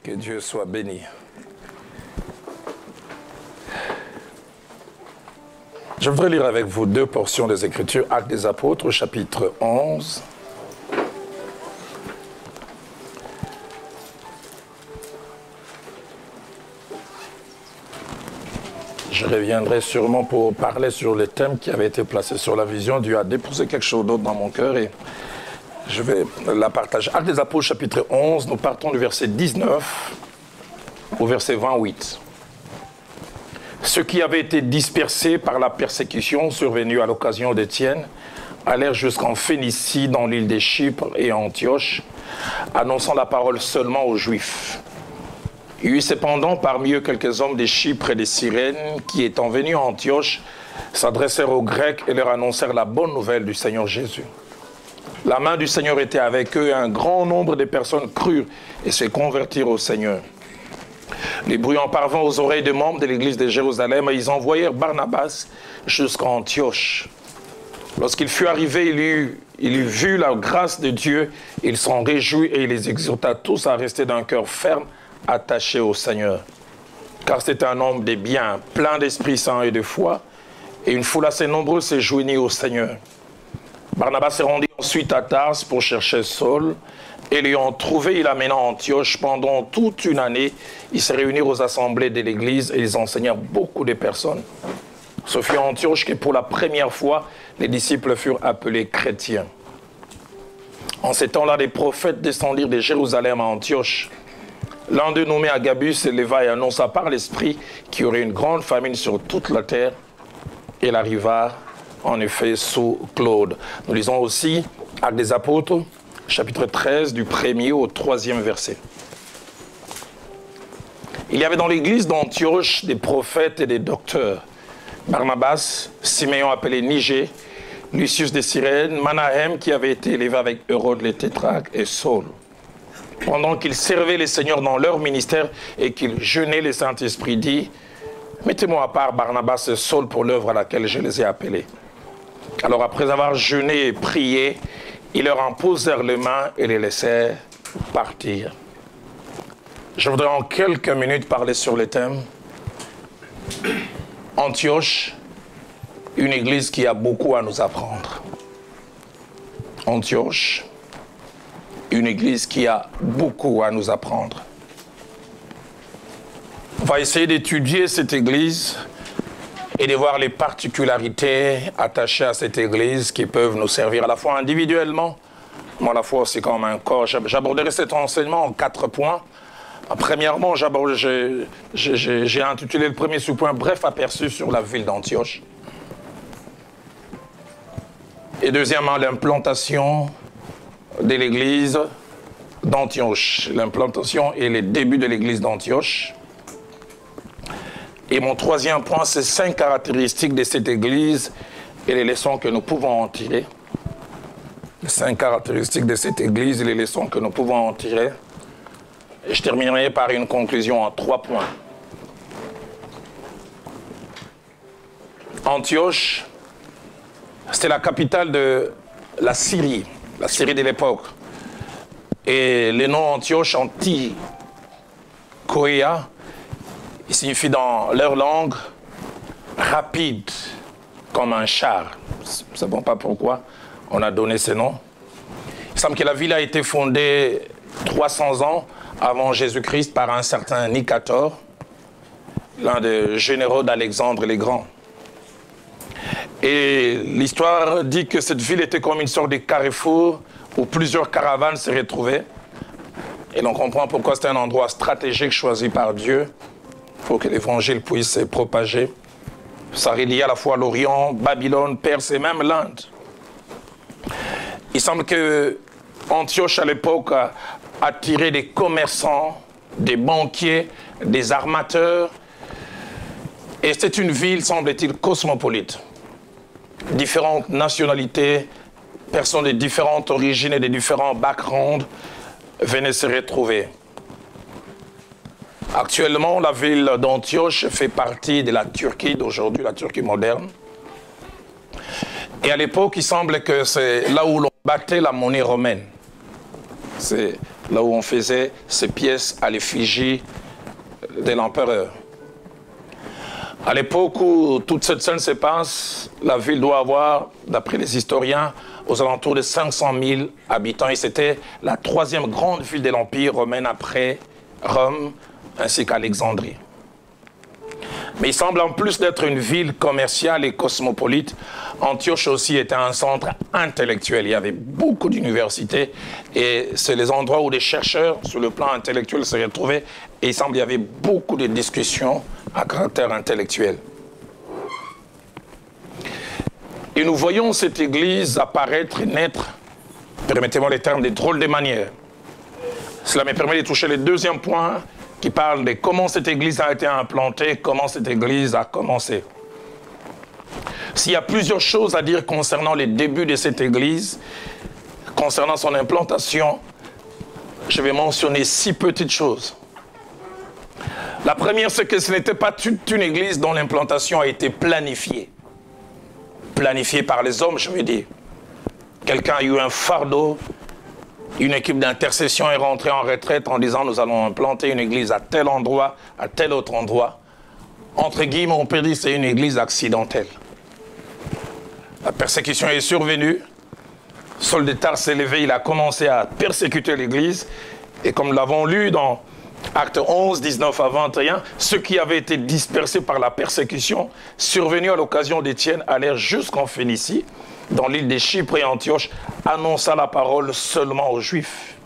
Que Dieu soit béni. Je voudrais lire avec vous deux portions des Écritures, Actes des Apôtres, chapitre 11. Je reviendrai sûrement pour parler sur les thèmes qui avaient été placés sur la vision. Dieu a déposé quelque chose d'autre dans mon cœur et je vais la partager. Actes des Apôtres, chapitre 11, nous partons du verset 19 au verset 28. Ceux qui avaient été dispersés par la persécution survenue à l'occasion d'Étienne allèrent jusqu'en Phénicie, dans l'île des Chypres et à Antioche, annonçant la parole seulement aux Juifs. Il y eut cependant parmi eux quelques hommes des Chypres et des Cyrènes qui, étant venus à Antioche, s'adressèrent aux Grecs et leur annoncèrent la bonne nouvelle du Seigneur Jésus. La main du Seigneur était avec eux et un grand nombre de personnes crurent et se convertirent au Seigneur. Les bruits en parvint aux oreilles des membres de l'église de Jérusalem et ils envoyèrent Barnabas jusqu'à Antioche. Lorsqu'il fut arrivé, il eut vu la grâce de Dieu, il s'en réjouit et il les exhorta tous à rester d'un cœur ferme, attachés au Seigneur. Car c'était un homme de bien, plein d'Esprit Saint et de foi, et une foule assez nombreuse s'est joignit au Seigneur. Barnabas se rendit ensuite à Tarse pour chercher Saul, et l'ayant trouvé, il l'amena à Antioche. Pendant toute une année, ils se réunirent aux assemblées de l'église et ils enseignèrent beaucoup de personnes. Ce fut à Antioche que pour la première fois, les disciples furent appelés chrétiens. En ces temps-là, des prophètes descendirent de Jérusalem à Antioche. L'un d'eux, nommé Agabus, s'éleva et annonça par l'Esprit qu'il y aurait une grande famine sur toute la terre. Et il arriva en effet sous Claude. Nous lisons aussi Actes des Apôtres, chapitre 13, du 1er au 3e verset. Il y avait dans l'église d'Antioche des prophètes et des docteurs. Barnabas, Siméon appelé Niger, Lucius de Cyrène, Manahem qui avait été élevé avec Hérode le tétrarque et Saul. Pendant qu'ils servaient les seigneurs dans leur ministère et qu'ils jeûnaient, le Saint-Esprit dit « Mettez-moi à part Barnabas et Saul pour l'œuvre à laquelle je les ai appelés. » Alors après avoir jeûné et prié, ils leur imposèrent les mains et les laissèrent partir. Je voudrais en quelques minutes parler sur le thème Antioche, une église qui a beaucoup à nous apprendre. Antioche, une église qui a beaucoup à nous apprendre. On va essayer d'étudier cette église et de voir les particularités attachées à cette église qui peuvent nous servir à la fois individuellement, mais à la fois aussi comme un corps. J'aborderai cet enseignement en 4 points. Premièrement, j'ai intitulé le premier sous-point « Bref aperçu sur la ville d'Antioche ». Et deuxièmement, l'implantation de l'église d'Antioche. L'implantation et les débuts de l'église d'Antioche. Et mon troisième point, c'est 5 caractéristiques de cette église et les leçons que nous pouvons en tirer. Les 5 caractéristiques de cette église et les leçons que nous pouvons en tirer. Et je terminerai par une conclusion en 3 points. Antioche, c'était la capitale de la Syrie de l'époque. Et le nom Antioche, Antiochia, il signifie dans leur langue rapide, comme un char. Nous ne savons pas pourquoi on a donné ce nom. Il semble que la ville a été fondée 300 ans avant Jésus-Christ par un certain Nicator, l'un des généraux d'Alexandre le Grand. Et l'histoire dit que cette ville était comme une sorte de carrefour où plusieurs caravanes se retrouvaient. Et l'on comprend pourquoi c'était un endroit stratégique choisi par Dieu pour que l'évangile puisse se propager. Ça relie à la fois l'Orient, Babylone, Perse et même l'Inde. Il semble que Antioche à l'époque a attiré des commerçants, des banquiers, des armateurs. Et c'est une ville, semble-t-il, cosmopolite. Différentes nationalités, personnes de différentes origines et de différents backgrounds venaient se retrouver. Actuellement, la ville d'Antioche fait partie de la Turquie d'aujourd'hui, la Turquie moderne. Et à l'époque, il semble que c'est là où l'on battait la monnaie romaine. C'est là où on faisait ces pièces à l'effigie de l'empereur. À l'époque où toute cette scène se passe, la ville doit avoir, d'après les historiens, aux alentours de 500 000 habitants. Et c'était la troisième grande ville de l'Empire romain après Rome, ainsi qu'Alexandrie. Mais il semble, en plus d'être une ville commerciale et cosmopolite, Antioche aussi était un centre intellectuel. Il y avait beaucoup d'universités et c'est les endroits où les chercheurs, sur le plan intellectuel, se retrouvaient. Et il semble qu'il y avait beaucoup de discussions à caractère intellectuel. Et nous voyons cette église apparaître et naître, permettez-moi les termes, de drôles de manières. Cela me permet de toucher le deuxième point qui parle de comment cette église a été implantée, comment cette église a commencé. S'il y a plusieurs choses à dire concernant les débuts de cette église, concernant son implantation, je vais mentionner 6 petites choses. La première, c'est que ce n'était pas toute une église dont l'implantation a été planifiée. Planifiée par les hommes, je veux dire. Quelqu'un a eu un fardeau, une équipe d'intercession est rentrée en retraite en disant nous allons implanter une église à tel endroit, à tel autre endroit. Entre guillemets, on peut dire que c'est une église accidentelle. La persécution est survenue. Saul de Tarse s'est levé, il a commencé à persécuter l'église. Et comme nous l'avons lu dans Actes 11, 19 à 21, ceux qui avaient été dispersés par la persécution, survenus à l'occasion d'Étienne, allèrent jusqu'en Phénicie, dans l'île de Chypre et Antioche, annonça la parole seulement aux Juifs.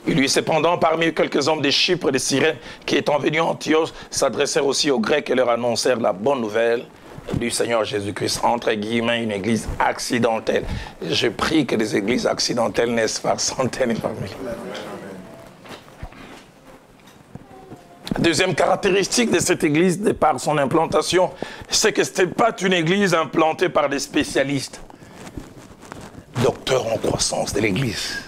Il lui cependant, parmi quelques hommes de Chypre et de Cyrène, qui étant venus à Antioche, s'adressèrent aussi aux Grecs et leur annoncèrent la bonne nouvelle du Seigneur Jésus-Christ, entre guillemets, une église accidentelle. Je prie que les églises accidentelles naissent par centaines et par milliers. Deuxième caractéristique de cette église, de par son implantation, c'est que ce n'était pas une église implantée par des spécialistes, docteurs en croissance de l'église.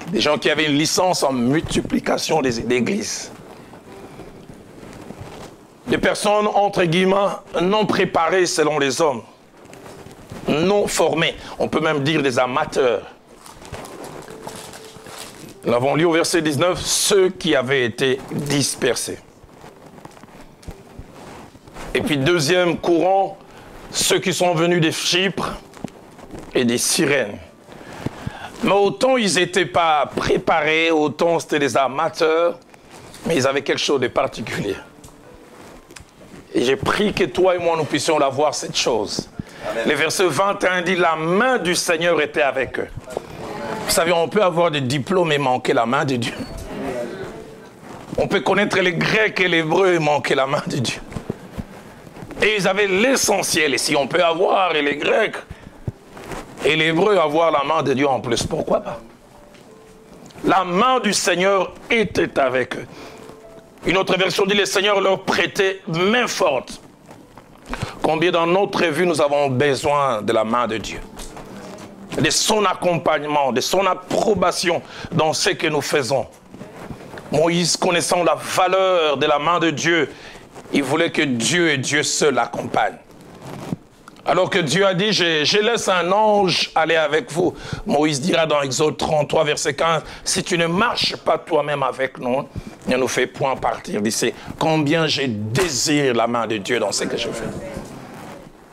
Des gens qui avaient une licence en multiplication d'églises. Des personnes, entre guillemets, non préparées selon les hommes, non formées, on peut même dire des amateurs. Nous l'avons lu au verset 19, ceux qui avaient été dispersés. Et puis deuxième courant, ceux qui sont venus de Chypre et des Cyrènes. Mais autant ils n'étaient pas préparés, autant c'était des amateurs, mais ils avaient quelque chose de particulier. Et j'ai pris que toi et moi nous puissions la voir cette chose. Amen. Le verset 21 dit, la main du Seigneur était avec eux. Vous savez, on peut avoir des diplômes et manquer la main de Dieu. On peut connaître les Grecs et l'Hébreu et manquer la main de Dieu. Et ils avaient l'essentiel. Et si on peut avoir et les Grecs et l'Hébreu avoir la main de Dieu en plus, pourquoi pas? La main du Seigneur était avec eux. Une autre version dit, le Seigneur leur prêtait main forte. Combien dans notre vie nous avons besoin de la main de Dieu, de son accompagnement, de son approbation dans ce que nous faisons. Moïse, connaissant la valeur de la main de Dieu, il voulait que Dieu et Dieu seul l'accompagnent. Alors que Dieu a dit, je laisse un ange aller avec vous. Moïse dira dans Exode 33, verset 15, si tu ne marches pas toi-même avec nous, ne nous fais point partir d'ici. Combien je désire la main de Dieu dans ce que je fais.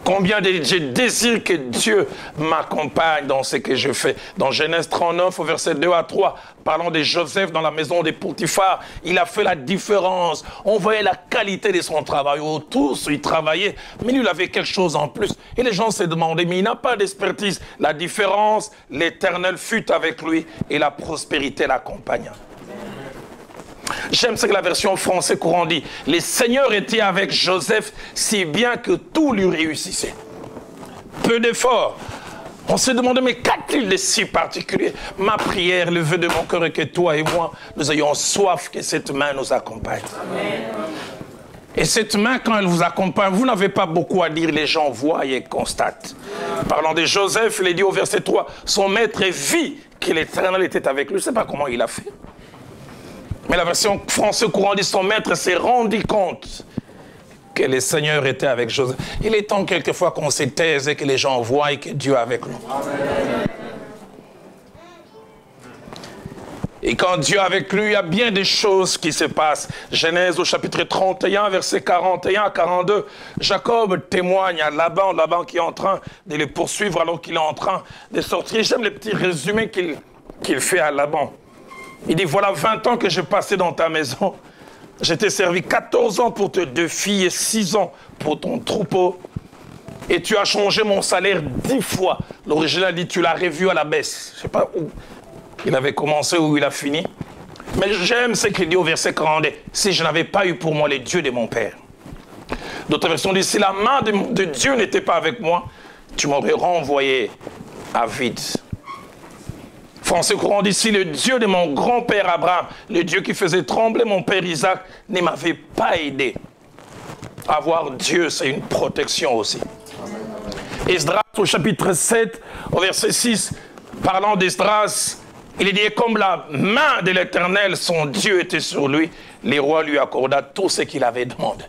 Combien je désire que Dieu m'accompagne dans ce que je fais. Dans Genèse 39, au verset 2 à 3, parlant de Joseph dans la maison de Potiphar, il a fait la différence. On voyait la qualité de son travail. Tous, il travaillait, mais lui, il avait quelque chose en plus. Et les gens se demandaient, mais il n'a pas d'expertise. La différence, l'Éternel fut avec lui et la prospérité l'accompagna. J'aime ce que la version française courant dit. Les seigneurs étaient avec Joseph si bien que tout lui réussissait. Peu d'efforts. On s'est demandé, mais qu'a-t-il de si particulier? Ma prière, le vœu de mon cœur est que toi et moi, nous ayons soif que cette main nous accompagne. Amen. Et cette main, quand elle vous accompagne, vous n'avez pas beaucoup à dire, les gens voient et constatent. Parlant de Joseph, il est dit au verset 3, son maître vit que l'Éternel était avec lui. Je ne sais pas comment il a fait. Mais la version française courant dit, son maître s'est rendu compte que le Seigneur était avec Joseph. Il est temps quelquefois qu'on se taise et que les gens voient que Dieu est avec nous. Amen. Et quand Dieu est avec lui, il y a bien des choses qui se passent. Genèse au chapitre 31, versets 41 à 42. Jacob témoigne à Laban qui est en train de le poursuivre alors qu'il est en train de sortir. J'aime les petits résumés qu'il fait à Laban. Il dit, voilà 20 ans que j'ai passé dans ta maison. Je t'ai servi 14 ans pour tes 2 filles et 6 ans pour ton troupeau. Et tu as changé mon salaire 10 fois. L'original dit, tu l'as revu à la baisse. Je ne sais pas où il avait commencé, où il a fini. Mais j'aime ce qu'il dit au verset 42. Si je n'avais pas eu pour moi les dieux de mon père. D'autres versions disent, si la main de Dieu n'était pas avec moi, tu m'aurais renvoyé à vide. Français courant dit, si le Dieu de mon grand-père Abraham, le Dieu qui faisait trembler mon père Isaac, ne m'avait pas aidé. Avoir Dieu, c'est une protection aussi. Esdras au chapitre 7, au verset 6, parlant d'Esdras, il est dit, comme la main de l'Éternel, son Dieu était sur lui, les rois lui accorda tout ce qu'il avait demandé.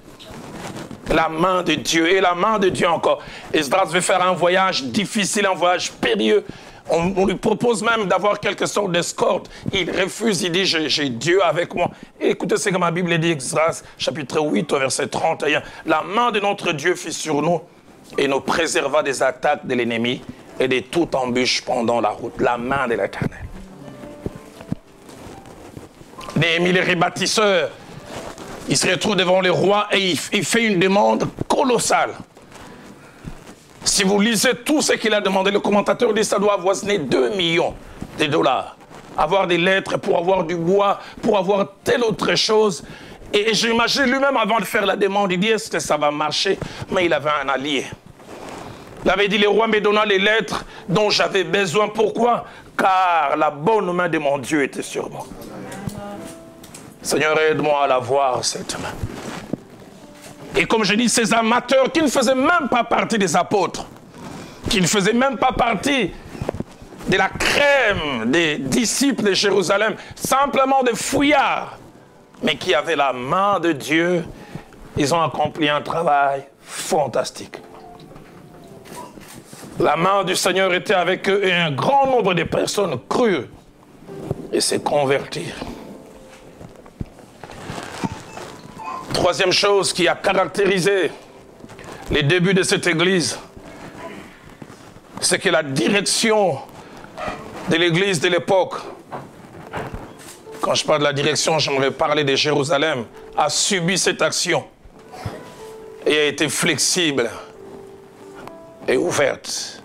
La main de Dieu, et la main de Dieu encore. Esdras veut faire un voyage difficile, un voyage périlleux. On lui propose même d'avoir quelque sorte d'escorte. Il refuse, il dit, j'ai Dieu avec moi. Et écoutez ce que ma Bible dit, Esdras, chapitre 8, au verset 31. La main de notre Dieu fut sur nous et nous préserva des attaques de l'ennemi et de toute embûche pendant la route. La main de l'Éternel. Néhémie, le rebâtisseur, il se retrouve devant le roi et il fait une demande colossale. Si vous lisez tout ce qu'il a demandé, le commentateur dit que ça doit avoisiner 2 millions de dollars. Avoir des lettres pour avoir du bois, pour avoir telle autre chose. Et j'imagine lui-même avant de faire la demande, il dit est-ce que ça va marcher? Mais il avait un allié. Il avait dit le roi me donna les lettres dont j'avais besoin. Pourquoi? Car la bonne main de mon Dieu était sur moi. Seigneur, aide-moi à la voir, cette main. Et comme je dis, ces amateurs qui ne faisaient même pas partie des apôtres, qui ne faisaient même pas partie de la crème des disciples de Jérusalem, simplement des fouillards, mais qui avaient la main de Dieu, ils ont accompli un travail fantastique. La main du Seigneur était avec eux et un grand nombre de personnes crurent et se convertirent. Troisième chose qui a caractérisé les débuts de cette église, c'est que la direction de l'église de l'époque, quand je parle de la direction, j'aimerais parler de Jérusalem, a subi cette action et a été flexible et ouverte.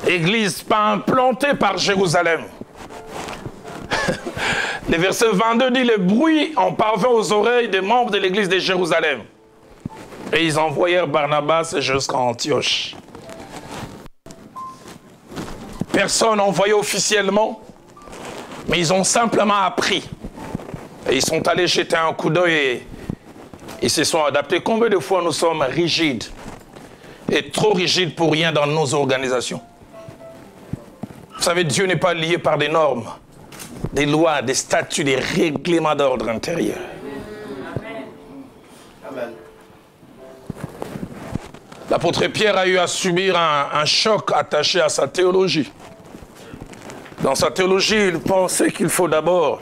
Église pas implantée par Jérusalem. Le verset 22 dit, le bruit en parvint aux oreilles des membres de l'église de Jérusalem. Et ils envoyèrent Barnabas jusqu'à Antioche. Personne n'a envoyé officiellement, mais ils ont simplement appris. Et ils sont allés jeter un coup d'œil et ils se sont adaptés. Combien de fois nous sommes rigides et trop rigides pour rien dans nos organisations? Vous savez, Dieu n'est pas lié par des normes, des lois, des statuts, des règlements d'ordre intérieur. Amen. L'apôtre Pierre a eu à subir un choc attaché à sa théologie. Dans sa théologie, il pensait qu'il faut d'abord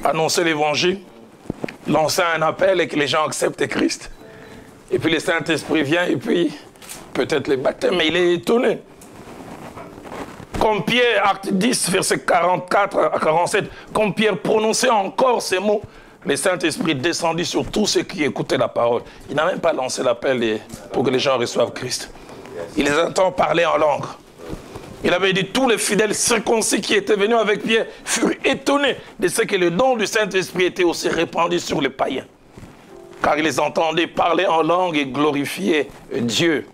annoncer l'évangile, lancer un appel et que les gens acceptent Christ. Et puis le Saint-Esprit vient et puis peut-être les baptêmes, mais il est étonné. Comme Pierre, acte 10, verset 44 à 47, comme Pierre prononçait encore ces mots, le Saint-Esprit descendit sur tous ceux qui écoutaient la parole. Il n'a même pas lancé l'appel pour que les gens reçoivent Christ. Il les entend parler en langue. Il avait dit, tous les fidèles circoncis qui étaient venus avec Pierre furent étonnés de ce que le don du Saint-Esprit était aussi répandu sur les païens. Car ils les entendaient parler en langue et glorifier Dieu.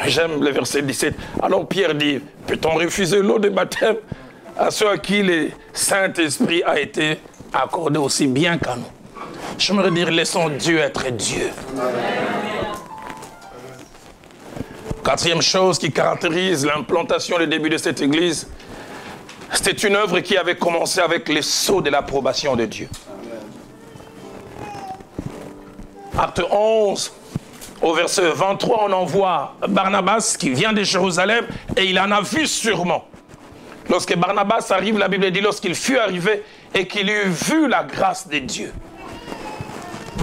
J'aime le verset 17. Alors Pierre dit, peut-on refuser l'eau de baptême à ceux à qui le Saint-Esprit a été accordé aussi bien qu'à nous? J'aimerais dire, laissons Dieu être Dieu. Quatrième chose qui caractérise l'implantation, le début de cette église, c'était une œuvre qui avait commencé avec les sceaux de l'approbation de Dieu. Acte 11, au verset 23, on en voit Barnabas qui vient de Jérusalem et il en a vu sûrement Lorsque Barnabas arrive, la Bible dit, lorsqu'il fut arrivé et qu'il eut vu la grâce de Dieu.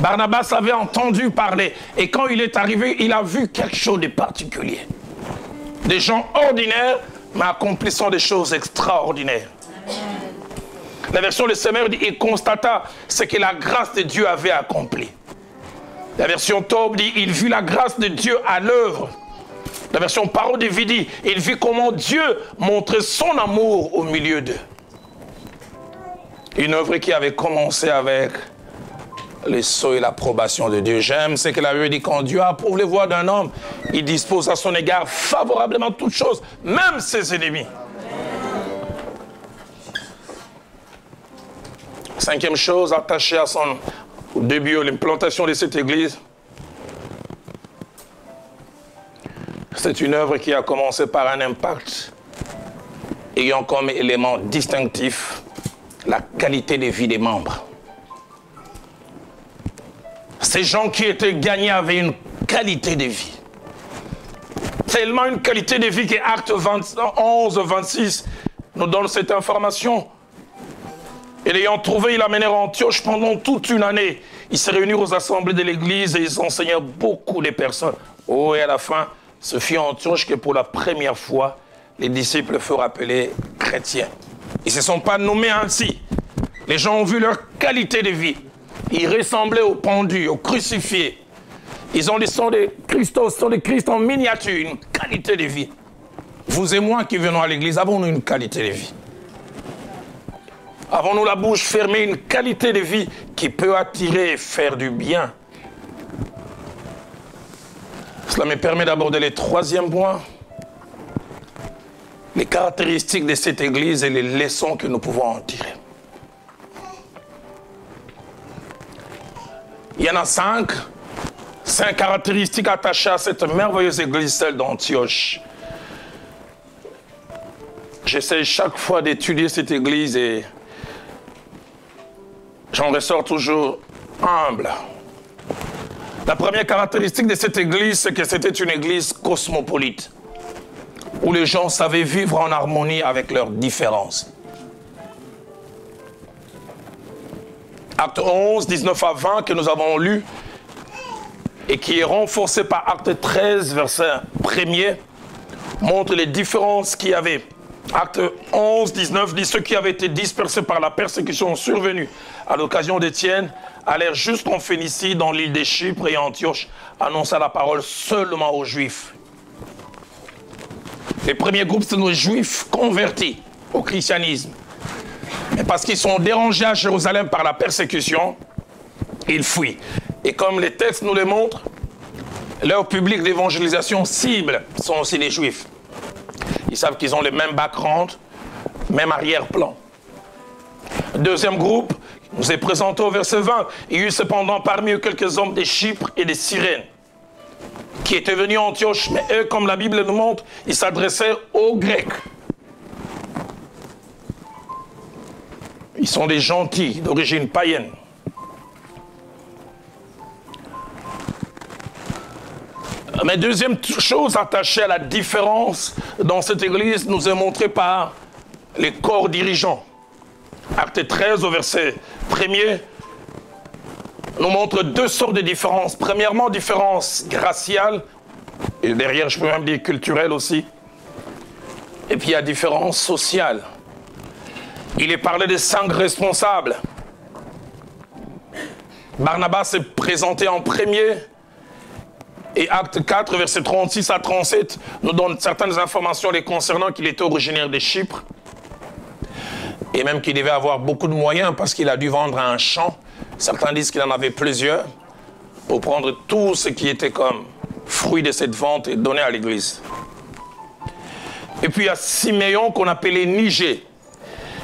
Barnabas avait entendu parler et quand il est arrivé, il a vu quelque chose de particulier. Des gens ordinaires, mais accomplissant des choses extraordinaires. La version de Semeur dit, il constata ce que la grâce de Dieu avait accompli. La version Tob dit, il vit la grâce de Dieu à l'œuvre. La version Parole de Vie dit, il vit comment Dieu montrait son amour au milieu d'eux. Une œuvre qui avait commencé avec le sceau et l'approbation de Dieu. J'aime ce que la Bible dit, quand Dieu approuve les voies d'un homme, il dispose à son égard favorablement toutes choses, même ses ennemis. Cinquième chose attachée à son début, l'implantation de cette église, c'est une œuvre qui a commencé par un impact ayant comme élément distinctif la qualité de vie des membres. Ces gens qui étaient gagnés avaient une qualité de vie. Tellement une qualité de vie que Actes 11, 26 nous donne cette information. Et l'ayant trouvé, il l'amenèrent en Antioche pendant toute une année. Ils se réunirent aux assemblées de l'église et ils enseignaient beaucoup de personnes. Oh, et à la fin, ce fut en Antioche que pour la première fois, les disciples furent appelés chrétiens. Ils ne se sont pas nommés ainsi. Les gens ont vu leur qualité de vie. Ils ressemblaient aux pendus, aux crucifiés. Ils ont des sons de Christos, sont des Christ en miniature, une qualité de vie. Vous et moi qui venons à l'église, avons-nous une qualité de vie? Avons-nous la bouche fermée, une qualité de vie qui peut attirer et faire du bien? Cela me permet d'aborder le troisième point. Les caractéristiques de cette église et les leçons que nous pouvons en tirer. Il y en a 5 caractéristiques attachées à cette merveilleuse église, celle d'Antioche. J'essaie chaque fois d'étudier cette église et j'en ressors toujours humble. La première caractéristique de cette église, c'est que c'était une église cosmopolite, où les gens savaient vivre en harmonie avec leurs différences. Acte 11, 19 à 20, que nous avons lu, et qui est renforcé par Acte 13, verset 1er, montre les différences qu'il y avait. Acte 11, 19 dit, ceux qui avaient été dispersés par la persécution survenue à l'occasion d'Étienne allèrent jusqu'en Phénicie, dans l'île de Chypre et Antioche, annonça la parole seulement aux Juifs. Les premiers groupes, c'est nos Juifs convertis au christianisme. Mais parce qu'ils sont dérangés à Jérusalem par la persécution, ils fuient. Et comme les textes nous le montrent, leur public d'évangélisation cible sont aussi les Juifs. Ils savent qu'ils ont le même background, même arrière-plan. Deuxième groupe, nous est présenté au verset 20. Il y eut cependant parmi eux quelques hommes de Chypre et de Cyrène qui étaient venus à Antioche, mais eux, comme la Bible nous montre, ils s'adressaient aux Grecs. Ils sont des gentils d'origine païenne. Mais deuxième chose attachée à la différence dans cette église nous est montrée par les corps dirigeants. Acte 13 au verset 1er nous montre deux sortes de différences. Premièrement, différence raciale, et derrière je peux même dire culturelle aussi. Et puis il y a différence sociale. Il est parlé des 5 responsables. Barnabas est présenté en premier. Et Acte 4, verset 36 à 37, nous donne certaines informations les concernant qu'il était originaire de Chypre. Et même qu'il devait avoir beaucoup de moyens parce qu'il a dû vendre un champ. Certains disent qu'il en avait plusieurs pour prendre tout ce qui était comme fruit de cette vente et donner à l'église. Et puis il y a Siméon qu'on appelait Niger.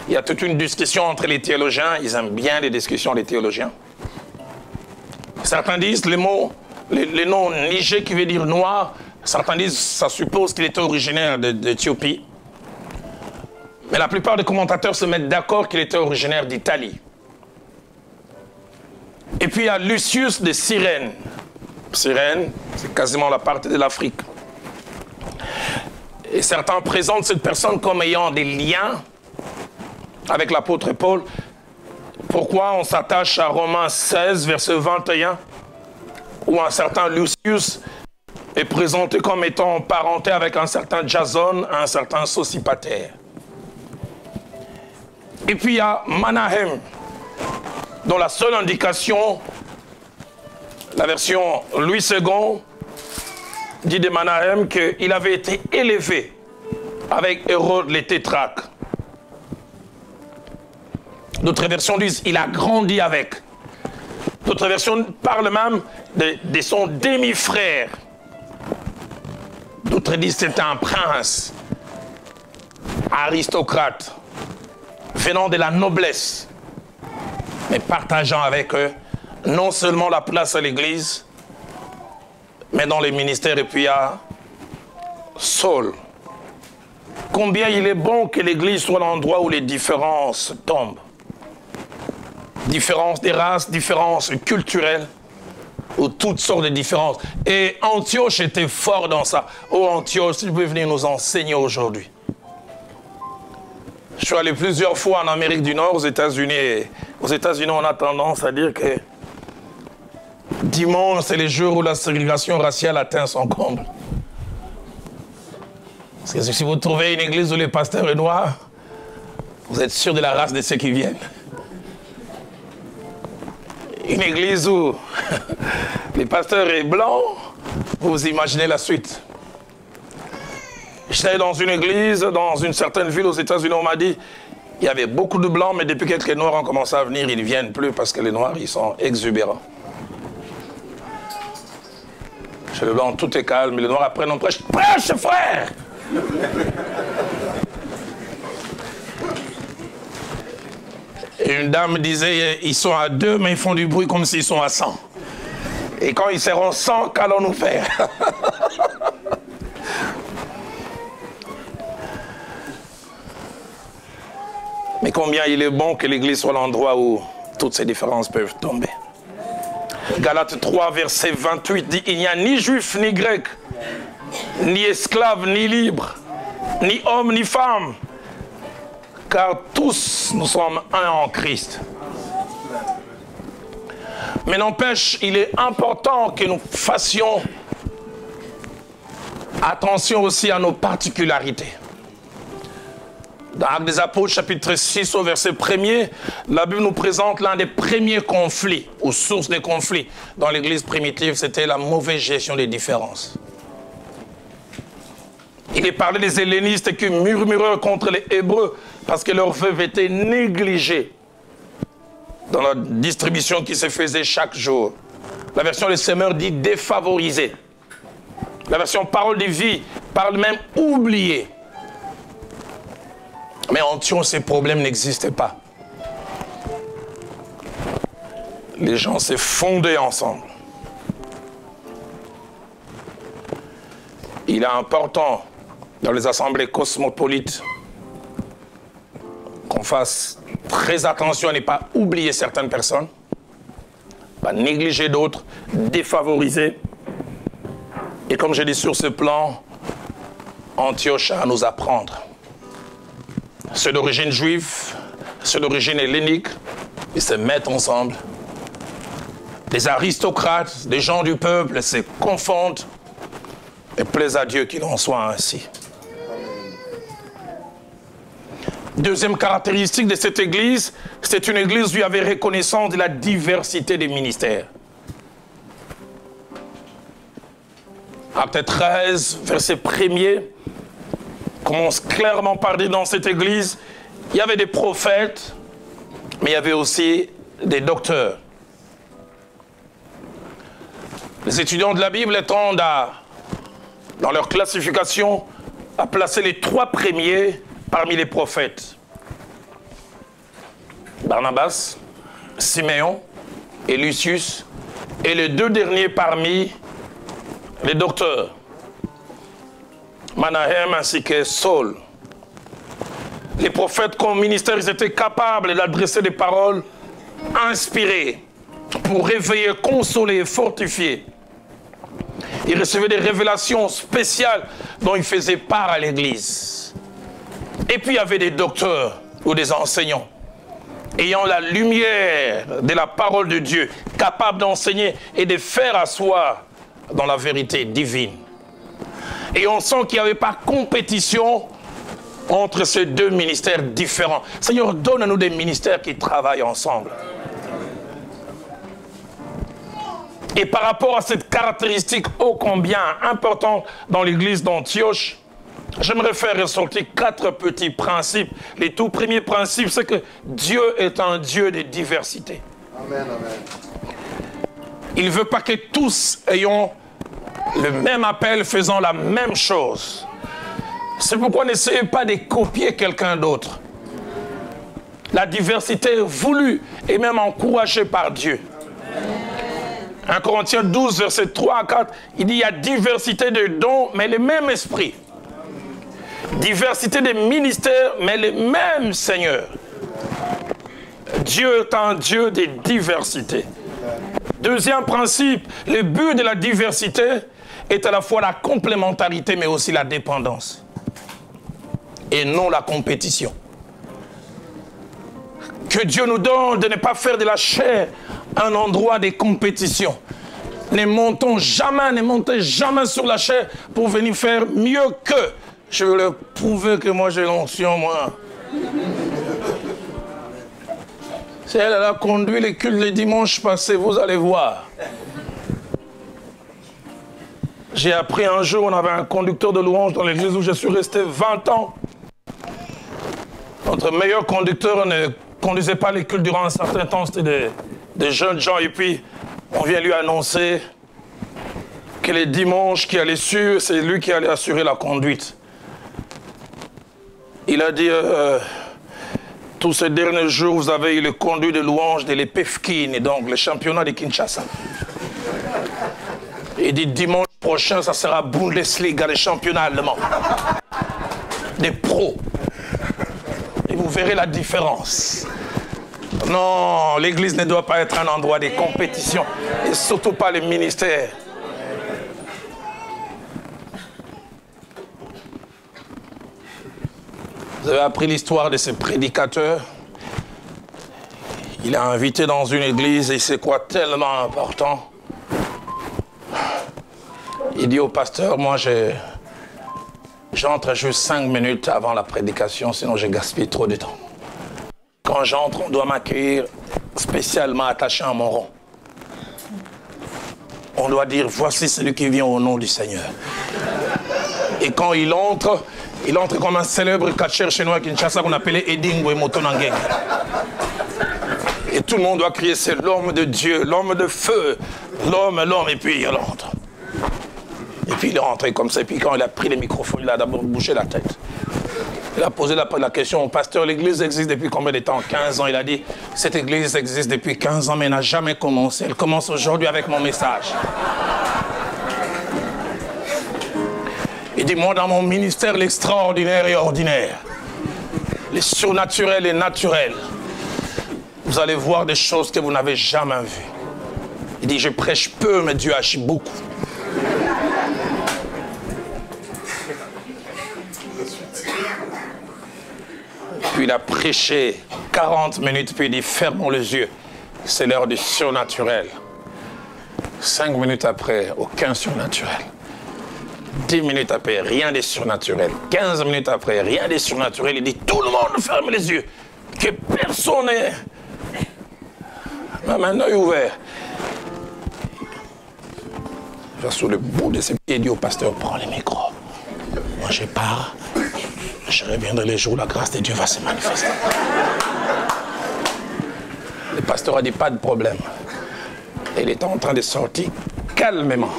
Il y a toute une discussion entre les théologiens. Ils aiment bien les discussions des théologiens. Certains disent le nom Niger qui veut dire noir. Certains disent ça suppose qu'il était originaire d'Éthiopie. Mais la plupart des commentateurs se mettent d'accord qu'il était originaire d'Italie. Et puis il y a Lucius de Cyrène. Cyrène, c'est quasiment la partie de l'Afrique. Et certains présentent cette personne comme ayant des liens avec l'apôtre Paul. Pourquoi on s'attache à Romains 16, verset 21, où un certain Lucius est présenté comme étant en parenté avec un certain Jason, un certain Sosipater. Et puis il y a Manahem, dont la seule indication, la version Louis II, dit de Manahem qu'il avait été élevé avec Hérode les tétrarques. D'autres versions disent qu'il a grandi avec. D'autres versions parlent même de son demi-frère. D'autres disent que c'était un prince, aristocrate, venant de la noblesse, mais partageant avec eux non seulement la place à l'église, mais dans les ministères. Et puis il y a Saul. Combien il est bon que l'église soit l'endroit où les différences tombent. Différences des races, différences culturelles, ou toutes sortes de différences. Et Antioche était fort dans ça. Oh Antioche, si tu peux venir nous enseigner aujourd'hui. Je suis allé plusieurs fois en Amérique du Nord, aux États-Unis. Aux États-Unis, on a tendance à dire que dimanche, c'est les jours où la ségrégation raciale atteint son comble. Parce que si vous trouvez une église où les pasteurs sont noirs, vous êtes sûr de la race de ceux qui viennent. Une église où les pasteurs sont blancs, vous imaginez la suite. J'étais dans une église, dans une certaine ville aux États-Unis, on m'a dit, il y avait beaucoup de blancs, mais depuis que les noirs ont commencé à venir, ils ne viennent plus parce que les noirs, ils sont exubérants. Chez les blancs, tout est calme, mais les noirs après, on prêche, prêche frère. Et une dame disait, ils sont à 2, mais ils font du bruit comme s'ils sont à 100. Et quand ils seront 100, qu'allons-nous faire? Mais combien il est bon que l'église soit l'endroit où toutes ces différences peuvent tomber. Galates 3, verset 28 dit, il n'y a ni juif ni grec, ni esclave ni libre, ni homme ni femme, car tous nous sommes un en Christ. Mais n'empêche, il est important que nous fassions attention aussi à nos particularités. Dans Actes des Apôtres, chapitre 6, au verset 1er, la Bible nous présente l'un des premiers conflits, ou sources des conflits. Dans l'église primitive, c'était la mauvaise gestion des différences. Il est parlé des hellénistes qui murmuraient contre les Hébreux parce que leurs veuves étaient négligées dans la distribution qui se faisait chaque jour. La version des Semeurs dit défavorisé. La version Parole de vie parle même oublié. Mais en Antioche, ces problèmes n'existaient pas. Les gens s'est fondés ensemble. Il est important dans les assemblées cosmopolites qu'on fasse très attention à ne pas oublier certaines personnes, pas négliger d'autres, défavoriser. Et comme je dis sur ce plan, Antioche a à nous apprendre. Ceux d'origine juive, ceux d'origine hellénique, ils se mettent ensemble. Les aristocrates, les gens du peuple se confondent. Et plaise à Dieu qu'il en soit ainsi. Deuxième caractéristique de cette église, c'est une église où il y avait reconnaissance de la diversité des ministères. Acte 13, verset 1er, commence clairement par dire dans cette église, il y avait des prophètes, mais il y avait aussi des docteurs. Les étudiants de la Bible tendent à, dans leur classification, à placer les 3 premiers parmi les prophètes. Barnabas, Siméon et Lucius, et les 2 derniers parmi les docteurs, Manahem ainsi que Saul. Les prophètes comme ministère, ils étaient capables d'adresser des paroles inspirées pour réveiller, consoler, fortifier. Il recevait des révélations spéciales dont il faisait part à l'église. Et puis il y avait des docteurs ou des enseignants ayant la lumière de la parole de Dieu, capables d'enseigner et de faire asseoir dans la vérité divine. Et on sent qu'il n'y avait pas compétition entre ces deux ministères différents. Seigneur, donne-nous des ministères qui travaillent ensemble. Et par rapport à cette caractéristique ô combien importante dans l'église d'Antioche, j'aimerais faire ressortir 4 petits principes. Les tout premiers principes, c'est que Dieu est un Dieu de diversité. Amen, amen. Il ne veut pas que tous ayons le même appel, faisant la même chose. C'est pourquoi n'essayez pas de copier quelqu'un d'autre. La diversité est voulue et même encouragée par Dieu. 1 Corinthiens 12, verset 3 à 4, il dit il y a diversité de dons, mais le même esprit. Diversité de ministères, mais le même Seigneur. Dieu est un Dieu de diversité. Deuxième principe, le but de la diversité est à la fois la complémentarité, mais aussi la dépendance. Et non la compétition. Que Dieu nous donne de ne pas faire de la chair un endroit de compétition. Ne montez jamais sur la chair pour venir faire mieux que. Je veux leur prouver que moi j'ai l'onction, moi. Si elle a conduit les cultes le dimanche passé, vous allez voir. J'ai appris un jour, on avait un conducteur de louange dans l'église où je suis resté 20 ans. Notre meilleur conducteur ne conduisait pas les cultes durant un certain temps, c'était des jeunes gens. Et puis, on vient lui annoncer que les dimanches qui allaient suivre, c'est lui qui allait assurer la conduite. Il a dit, tous ces derniers jours, vous avez eu le conduit de louange de l'EPFKIN, et donc le championnat de Kinshasa. Il dit, dimanche prochain, ça sera Bundesliga, le championnat allemand. Des pros. Et vous verrez la différence. Non, l'église ne doit pas être un endroit de compétition, et surtout pas les ministères. Vous avez appris l'histoire de ce prédicateur. Il est invité dans une église et c'est quoi tellement important. Il dit au pasteur, moi j'entre juste 5 minutes avant la prédication, sinon je gaspille trop de temps. Quand j'entre, on doit m'accueillir spécialement attaché à mon rond. On doit dire, voici celui qui vient au nom du Seigneur. Et quand il entre comme un célèbre catcheur chinois à Kinshasa qu'on appelait Edingwe Motonangeng. Et tout le monde doit crier, c'est l'homme de Dieu, l'homme de feu, l'homme, et puis il entre. Et puis il est rentré comme ça, et puis quand il a pris le microphone, il a d'abord bouché la tête. Il a posé la question au pasteur, l'église existe depuis combien de temps? 15 ans. Il a dit, cette église existe depuis 15 ans, mais elle n'a jamais commencé. Elle commence aujourd'hui avec mon message. Il dit, moi dans mon ministère, l'extraordinaire et ordinaire, les surnaturels et naturels, vous allez voir des choses que vous n'avez jamais vues. Il dit, je prêche peu, mais Dieu agit beaucoup. Puis il a prêché 40 minutes, puis il dit, fermons les yeux. C'est l'heure du surnaturel. 5 minutes après, aucun surnaturel. 10 minutes après, rien de surnaturel. 15 minutes après, rien de surnaturel. Il dit, tout le monde ferme les yeux. Que personne n'est... Même un œil ouvert. Il va sur le bout de ses pieds et dit au pasteur, prends le micro. Moi je pars. Je reviendrai les jours où la grâce de Dieu va se manifester. Le pasteur a dit, pas de problème. Et il était en train de sortir calmement.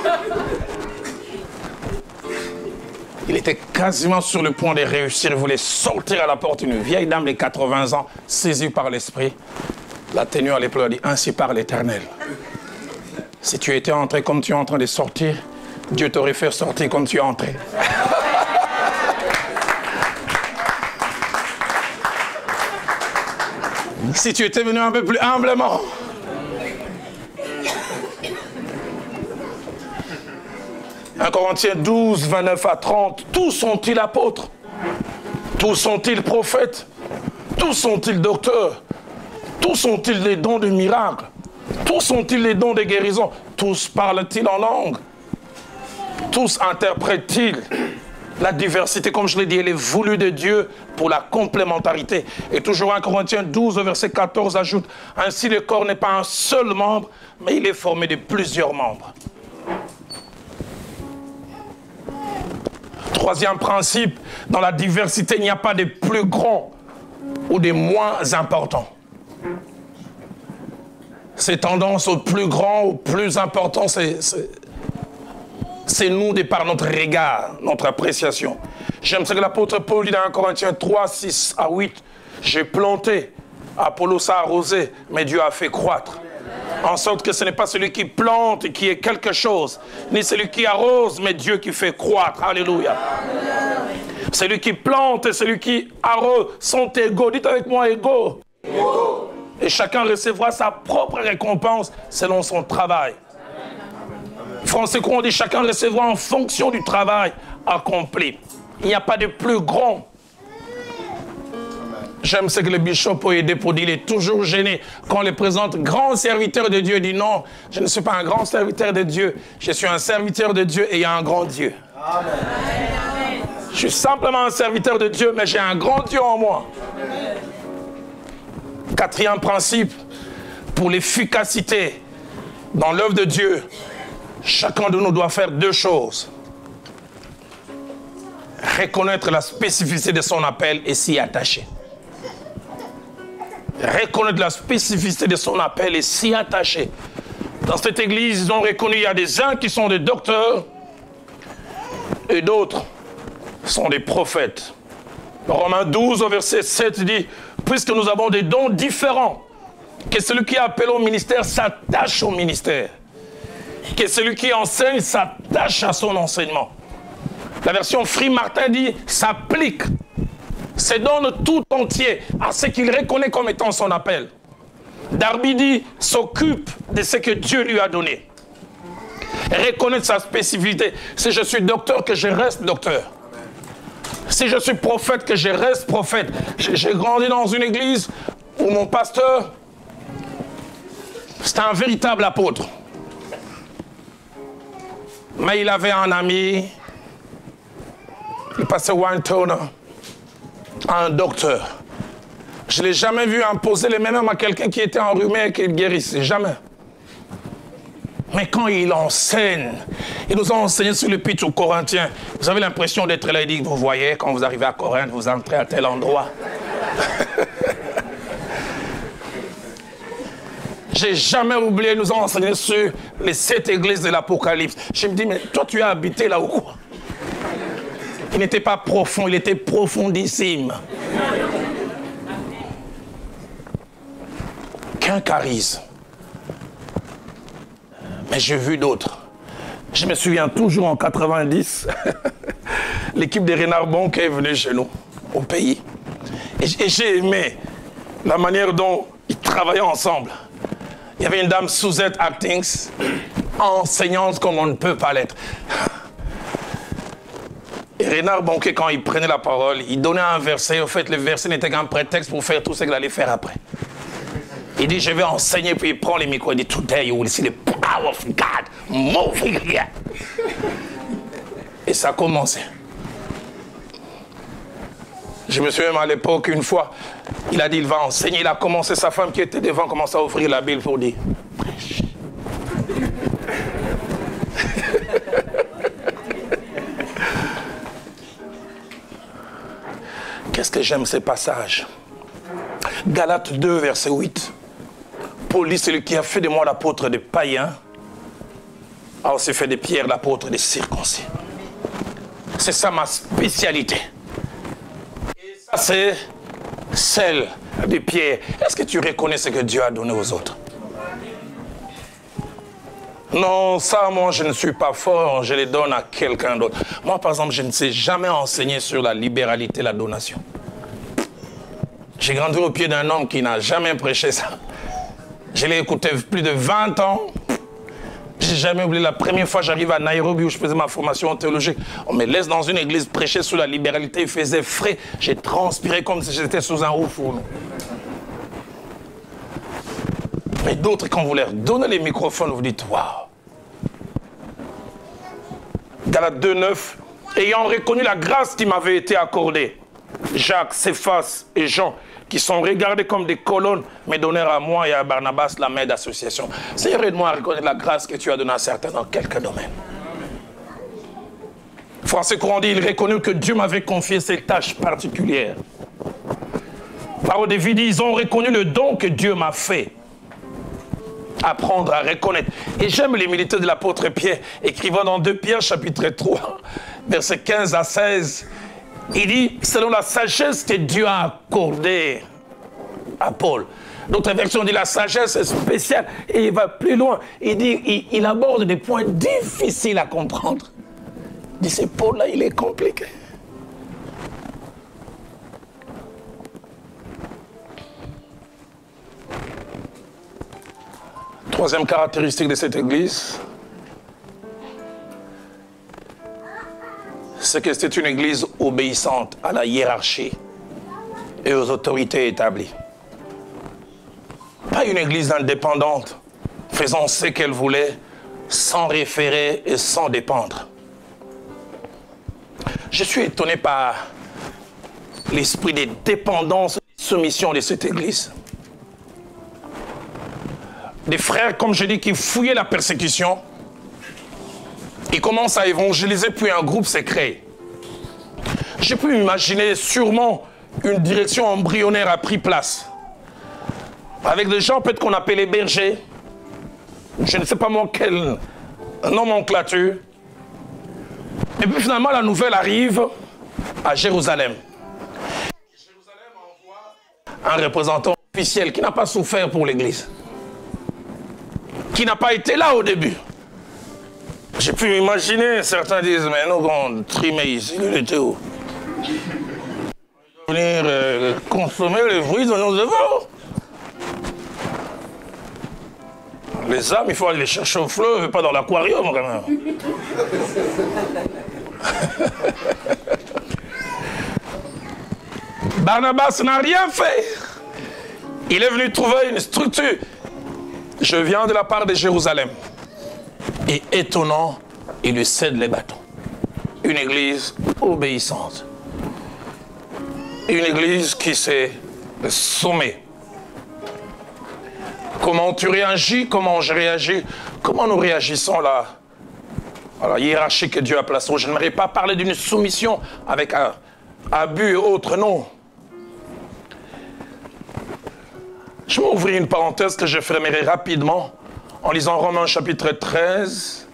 Il était quasiment sur le point de réussir. Il voulait sortir à la porte. Une vieille dame de 80 ans, saisie par l'esprit, l'a tenue à l'épaule, a dit, ainsi parle l'Éternel. Si tu étais entré comme tu es en train de sortir, Dieu t'aurait fait sortir comme tu es entré. Si tu étais venu un peu plus humblement. Corinthiens 12, 29 à 30, tous sont-ils apôtres? Tous sont-ils prophètes? Tous sont-ils docteurs? Tous sont-ils les dons de miracles? Tous sont-ils les dons de guérison? Tous parlent-ils en langue? Tous interprètent-ils? La diversité, comme je l'ai dit, elle est voulue de Dieu pour la complémentarité. Et toujours 1 Corinthiens 12, verset 14 ajoute, « Ainsi le corps n'est pas un seul membre, mais il est formé de plusieurs membres. » Troisième principe, dans la diversité, il n'y a pas de plus grands ou des moins importants. Ces tendances au plus grand, au plus important, c'est nous de par notre regard, notre appréciation. J'aime ce que l'apôtre Paul dit dans 1 Corinthiens 3, 6 à 8. « J'ai planté, Apollos a arrosé, mais Dieu a fait croître. » En sorte que ce n'est pas celui qui plante et qui est quelque chose, ni celui qui arrose, mais Dieu qui fait croître. Alléluia. Celui qui plante et celui qui arrose sont égaux. Dites avec moi, égaux. Et chacun recevra sa propre récompense selon son travail. Français, on dit chacun recevra en fonction du travail accompli. Il n'y a pas de plus grand. J'aime ce que le bishop a aidé pour dire, il est toujours gêné quand on le présente grand serviteur de Dieu. Il dit non, je ne suis pas un grand serviteur de Dieu, je suis un serviteur de Dieu et il y a un grand Dieu. Amen. Je suis simplement un serviteur de Dieu, mais j'ai un grand Dieu en moi. Quatrième principe, pour l'efficacité dans l'œuvre de Dieu, chacun de nous doit faire deux choses. Reconnaître la spécificité de son appel et s'y attacher. Reconnaître la spécificité de son appel et s'y attacher. Dans cette église, ils ont reconnu qu'il y a des uns qui sont des docteurs et d'autres sont des prophètes. Romains 12, au verset 7 dit, puisque nous avons des dons différents, que celui qui est appelé au ministère s'attache au ministère. Que celui qui enseigne s'attache à son enseignement. La version Free Martin dit s'applique, se donne tout entier à ce qu'il reconnaît comme étant son appel. Darby dit s'occupe de ce que Dieu lui a donné. Reconnaître sa spécificité. Si je suis docteur, que je reste docteur. Si je suis prophète, que je reste prophète. J'ai grandi dans une église où mon pasteur, c'était un véritable apôtre. Mais il avait un ami, le pasteur Wayne Turner, un docteur. Je ne l'ai jamais vu imposer les mêmes à quelqu'un qui était enrhumé et qu'il guérissait. Jamais. Mais quand il enseigne, il nous a enseigné sur le pitch aux Corinthiens. Vous avez l'impression d'être là, il dit, vous voyez, quand vous arrivez à Corinthe, vous entrez à tel endroit. J'ai jamais oublié, ils nous ont enseigné sur les 7 églises de l'Apocalypse. Je me dis, mais toi, tu as habité là ou quoi? Il n'était pas profond, il était profondissime. Qu'un charisme. Mais j'ai vu d'autres. Je me souviens toujours en 90, l'équipe de Renard Bonke est venue chez nous, au pays. Et j'ai aimé la manière dont ils travaillaient ensemble. Il y avait une dame, Suzette Actings, enseignante comme on ne peut pas l'être. Et Renard Bonke, quand il prenait la parole, il donnait un verset. En fait, le verset n'était qu'un prétexte pour faire tout ce qu'il allait faire après. Il dit, je vais enseigner, puis il prend les micros, il dit, today you will see the power of God moving here. Et ça a commencé. Je me souviens à l'époque, une fois, il a dit, il va enseigner, il a commencé, sa femme qui était devant commence à ouvrir la Bible pour dire, prêche. Qu'est-ce que j'aime ces passages. Galates 2, verset 8. Paul dit, celui qui a fait de moi l'apôtre des païens, a aussi fait de Pierre l'apôtre des circoncis. C'est ça ma spécialité. Et ça, c'est celle de Pierre. Est-ce que tu reconnais ce que Dieu a donné aux autres? Non, ça, moi, je ne suis pas fort, je les donne à quelqu'un d'autre. Moi, par exemple, je ne sais jamais enseigner sur la libéralité, la donation. J'ai grandi au pied d'un homme qui n'a jamais prêché ça. Je l'ai écouté plus de 20 ans. J'ai j'ai jamais oublié la première fois j'arrive à Nairobi où je faisais ma formation théologique. On me laisse dans une église prêcher sur la libéralité, il faisait frais. J'ai transpiré comme si j'étais sous un haut fourneau. Mais d'autres, quand vous leur donnez les microphones, vous dites waouh. Galates 2:9, ayant reconnu la grâce qui m'avait été accordée, Jacques, Céphas et Jean, qui sont regardés comme des colonnes, me donnèrent à moi et à Barnabas la main d'association. Seigneur, aide-moi à reconnaître la grâce que tu as donnée à certains dans quelques domaines. Français courant dit, il reconnut que Dieu m'avait confié ces tâches particulières. Parole de vie dit, ils ont reconnu le don que Dieu m'a fait. Apprendre à reconnaître. Et j'aime l'humilité de l'apôtre Pierre, écrivant dans 2 Pierre chapitre 3, versets 15 à 16. Il dit, selon la sagesse que Dieu a accordée à Paul. D'autres versions disent la sagesse est spéciale. Et il va plus loin. Il dit, il aborde des points difficiles à comprendre. Il dit, ce Paul-là, il est compliqué. Troisième caractéristique de cette église, c'est que c'est une église obéissante à la hiérarchie et aux autorités établies. Pas une église indépendante, faisant ce qu'elle voulait, sans référer et sans dépendre. Je suis étonné par l'esprit de dépendance et de soumission de cette église. Des frères, comme je dis, qui fouillaient la persécution, ils commencent à évangéliser, puis un groupe s'est créé. J'ai pu imaginer sûrement une direction embryonnaire a pris place. Avec des gens peut-être qu'on appelait bergers, je ne sais pas moi quelle nomenclature. Et puis finalement la nouvelle arrive à Jérusalem. Jérusalem envoie un représentant officiel qui n'a pas souffert pour l'église, qui n'a pas été là au début. J'ai pu imaginer, certains disent, mais nous, on trimait ici, il était où? Venir consommer les fruits de nos œuvres. Les âmes, il faut aller les chercher au fleuve et pas dans l'aquarium, quand même. Barnabas n'a rien fait. Il est venu trouver une structure. Je viens de la part de Jérusalem. Et étonnant, il lui cède les bâtons. Une église obéissante. Une église qui s'est sommée. Comment tu réagis, comment je réagis, comment nous réagissons là à la hiérarchie que Dieu a placée. Je n'aimerais pas parler d'une soumission avec abus et autres, non. Je vais ouvrir une parenthèse que je fermerai rapidement en lisant Romains chapitre 13,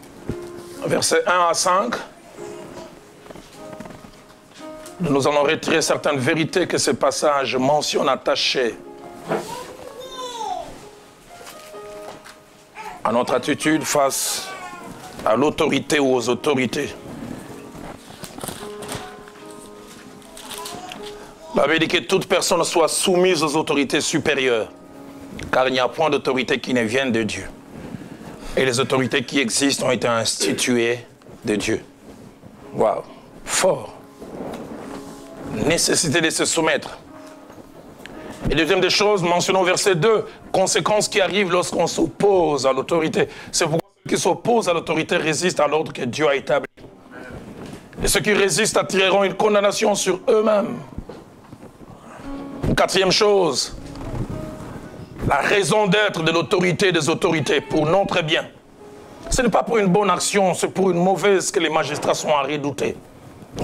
versets 1 à 5. Nous allons retirer certaines vérités que ce passage mentionne attachées à notre attitude face à l'autorité ou aux autorités. La Bible dit que toute personne soit soumise aux autorités supérieures, car il n'y a point d'autorité qui ne vienne de Dieu. Et les autorités qui existent ont été instituées de Dieu. Waouh, fort. Nécessité de se soumettre. Et deuxième des choses, mentionnons verset 2, conséquences qui arrivent lorsqu'on s'oppose à l'autorité. C'est pourquoi ceux qui s'opposent à l'autorité résistent à l'ordre que Dieu a établi. Et ceux qui résistent attireront une condamnation sur eux-mêmes. Quatrième chose, la raison d'être de l'autorité des autorités pour notre bien. Ce n'est pas pour une bonne action, c'est pour une mauvaise que les magistrats sont à redouter.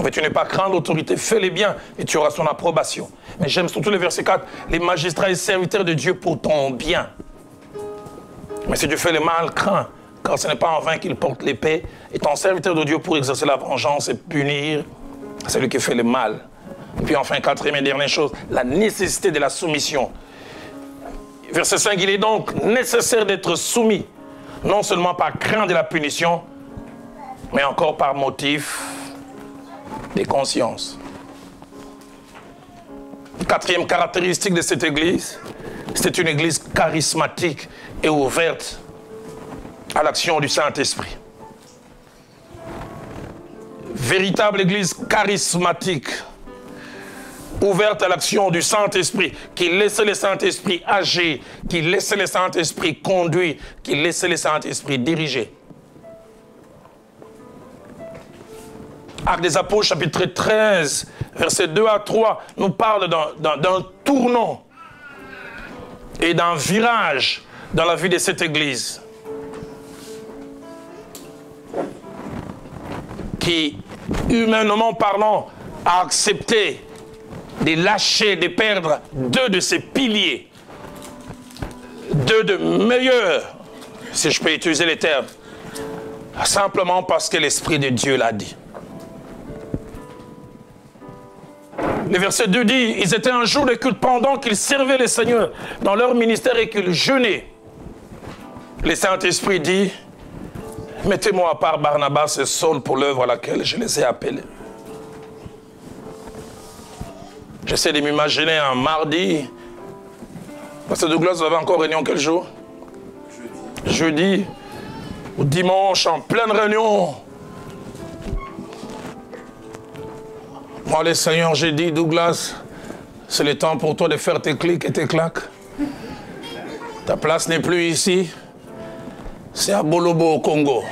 Mais tu n'es pas craint l'autorité, fais les biens et tu auras son approbation. Mais j'aime surtout le verset 4, les magistrats et serviteurs de Dieu pour ton bien. Mais si tu fais le mal, crains, car ce n'est pas en vain qu'il porte l'épée, et ton serviteur de Dieu pour exercer la vengeance et punir celui qui fait le mal. Et puis enfin, quatrième et dernière chose, la nécessité de la soumission. Verset 5, il est donc nécessaire d'être soumis, non seulement par crainte de la punition, mais encore par motif des consciences. Quatrième caractéristique de cette église, c'est une église charismatique et ouverte à l'action du Saint-Esprit. Véritable église charismatique, ouverte à l'action du Saint-Esprit, qui laissait le Saint-Esprit agir, qui laissait le Saint-Esprit conduire, qui laissait le Saint-Esprit diriger. Actes des Apôtres, chapitre 13, versets 2 à 3, nous parle d'un tournant et d'un virage dans la vie de cette église qui, humainement parlant, a accepté de lâcher, de perdre deux de ses piliers, deux de meilleurs, si je peux utiliser les termes, simplement parce que l'Esprit de Dieu l'a dit. Le verset 2 dit, ils étaient un jour de culte pendant qu'ils servaient le Seigneur dans leur ministère et qu'ils jeûnaient. Le Saint-Esprit dit, mettez-moi à part Barnabas et Saul pour l'œuvre à laquelle je les ai appelés. J'essaie de m'imaginer un mardi. Pasteur Douglas, vous avez encore réunion quel jour? Jeudi. Ou dimanche, en pleine réunion. Moi, le Seigneur, j'ai dit, Douglas, c'est le temps pour toi de faire tes clics et tes claques. Ta place n'est plus ici. C'est à Bolobo, au Congo.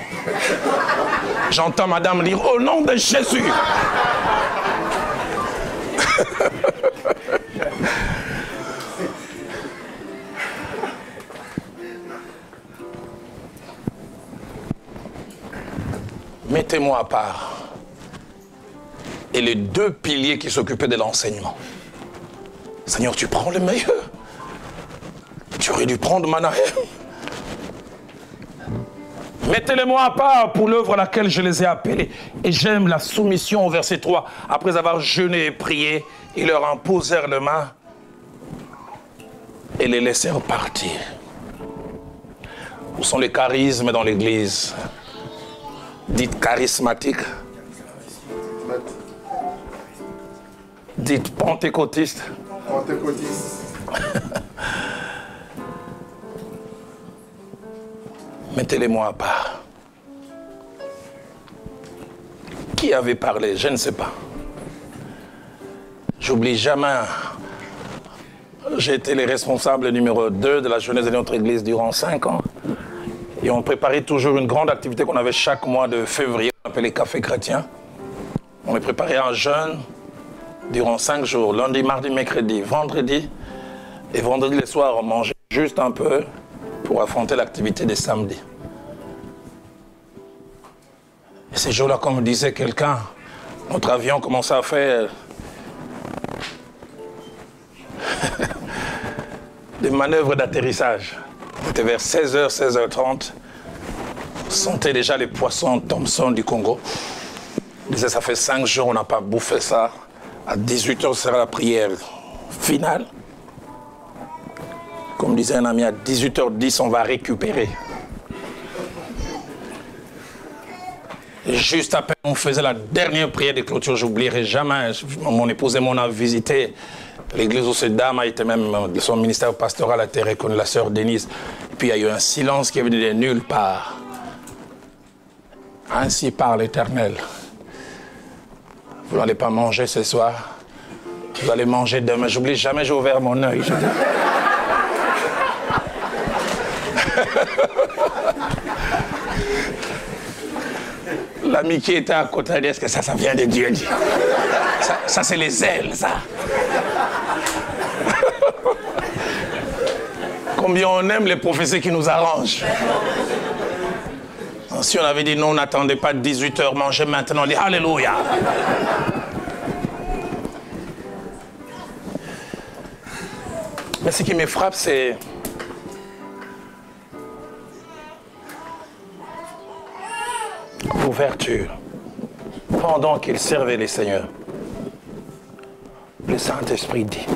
J'entends madame dire, au nom de Jésus. Mettez-moi à part. Et les deux piliers qui s'occupaient de l'enseignement. Seigneur, tu prends le meilleur. Tu aurais dû prendre Manahem. Mettez-les-moi à part pour l'œuvre à laquelle je les ai appelés. Et j'aime la soumission au verset 3. Après avoir jeûné et prié, ils leur imposèrent les mains et les laissèrent partir. Où sont les charismes dans l'église? Dites charismatique. Dites pentecôtiste. Pentecôtiste. Mettez-les-moi à part. Qui avait parlé? Je ne sais pas. J'oublie jamais. J'ai été le responsable numéro 2 de la jeunesse de notre église durant 5 ans. Et on préparait toujours une grande activité qu'on avait chaque mois de février, on appelait Café Chrétien. On les préparait en jeûne durant 5 jours, lundi, mardi, mercredi, vendredi. Et vendredi le soir, on mangeait juste un peu pour affronter l'activité des samedis. Et ces jours-là, comme disait quelqu'un, notre avion commençait à faire des manœuvres d'atterrissage. C'était vers 16h, 16h30. On sentait déjà les poissons Thompson du Congo. On disait, ça fait 5 jours, on n'a pas bouffé ça. À 18h sera la prière finale. Comme disait un ami, à 18h10, on va récupérer. Et juste après, on faisait la dernière prière de clôture. Je n'oublierai jamais. Mon épouse et moi, on a visité l'église où cette dame a été même, son ministère pastoral a été reconnu, la sœur Denise. Et puis il y a eu un silence qui est venu de nulle part. Ainsi parle l'Éternel. Vous n'allez pas manger ce soir. Vous allez manger demain. J'oublie jamais, j'ai ouvert mon œil. L'ami qui était à côté, dit, est-ce que ça vient de Dieu? Dit. Ça c'est les ailes, ça. Combien on aime les prophéties qui nous arrangent. Si on avait dit non, on n'attendait pas 18h, manger maintenant, on dit Alléluia. Mais ce qui me frappe, c'est l'ouverture. Pendant qu'ils servaient les seigneurs, le Saint-Esprit dit,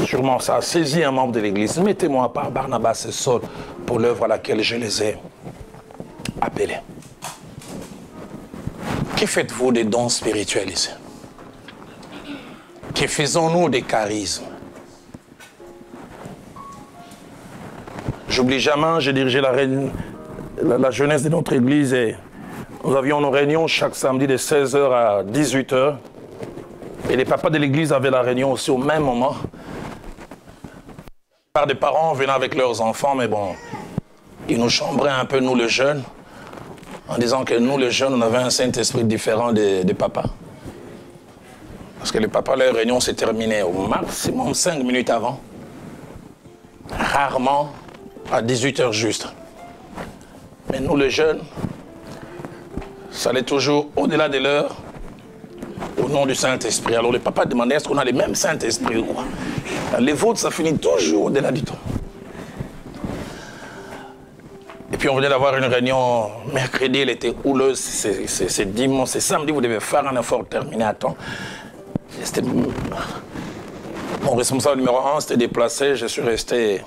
sûrement ça a saisi un membre de l'église, mettez-moi à part Barnabas et Saul pour l'œuvre à laquelle je les ai appelés. Que faites-vous des dons spirituels ici? Que faisons-nous des charismes? J'oublie jamais, j'ai dirigé la jeunesse de notre église. Et nous avions nos réunions chaque samedi de 16h à 18h. Et les papas de l'église avaient la réunion aussi au même moment. Par des parents venant avec leurs enfants, mais bon, ils nous chambraient un peu, nous les jeunes, en disant que nous les jeunes, on avait un Saint-Esprit différent des papas. Parce que les papas, leur réunion s'est terminée au maximum 5 minutes avant. Rarement à 18h juste. Mais nous les jeunes, ça allait toujours au-delà de l'heure, au nom du Saint-Esprit. Alors les papas demandaient est-ce qu'on a les mêmes Saint-Esprit ou quoi. Les vôtres, ça finit toujours au-delà du temps. Et puis on venait d'avoir une réunion mercredi, elle était houleuse, c'est dimanche, c'est samedi, vous devez faire un effort terminé à temps. Mon responsable numéro 1 s'était déplacé, je suis resté,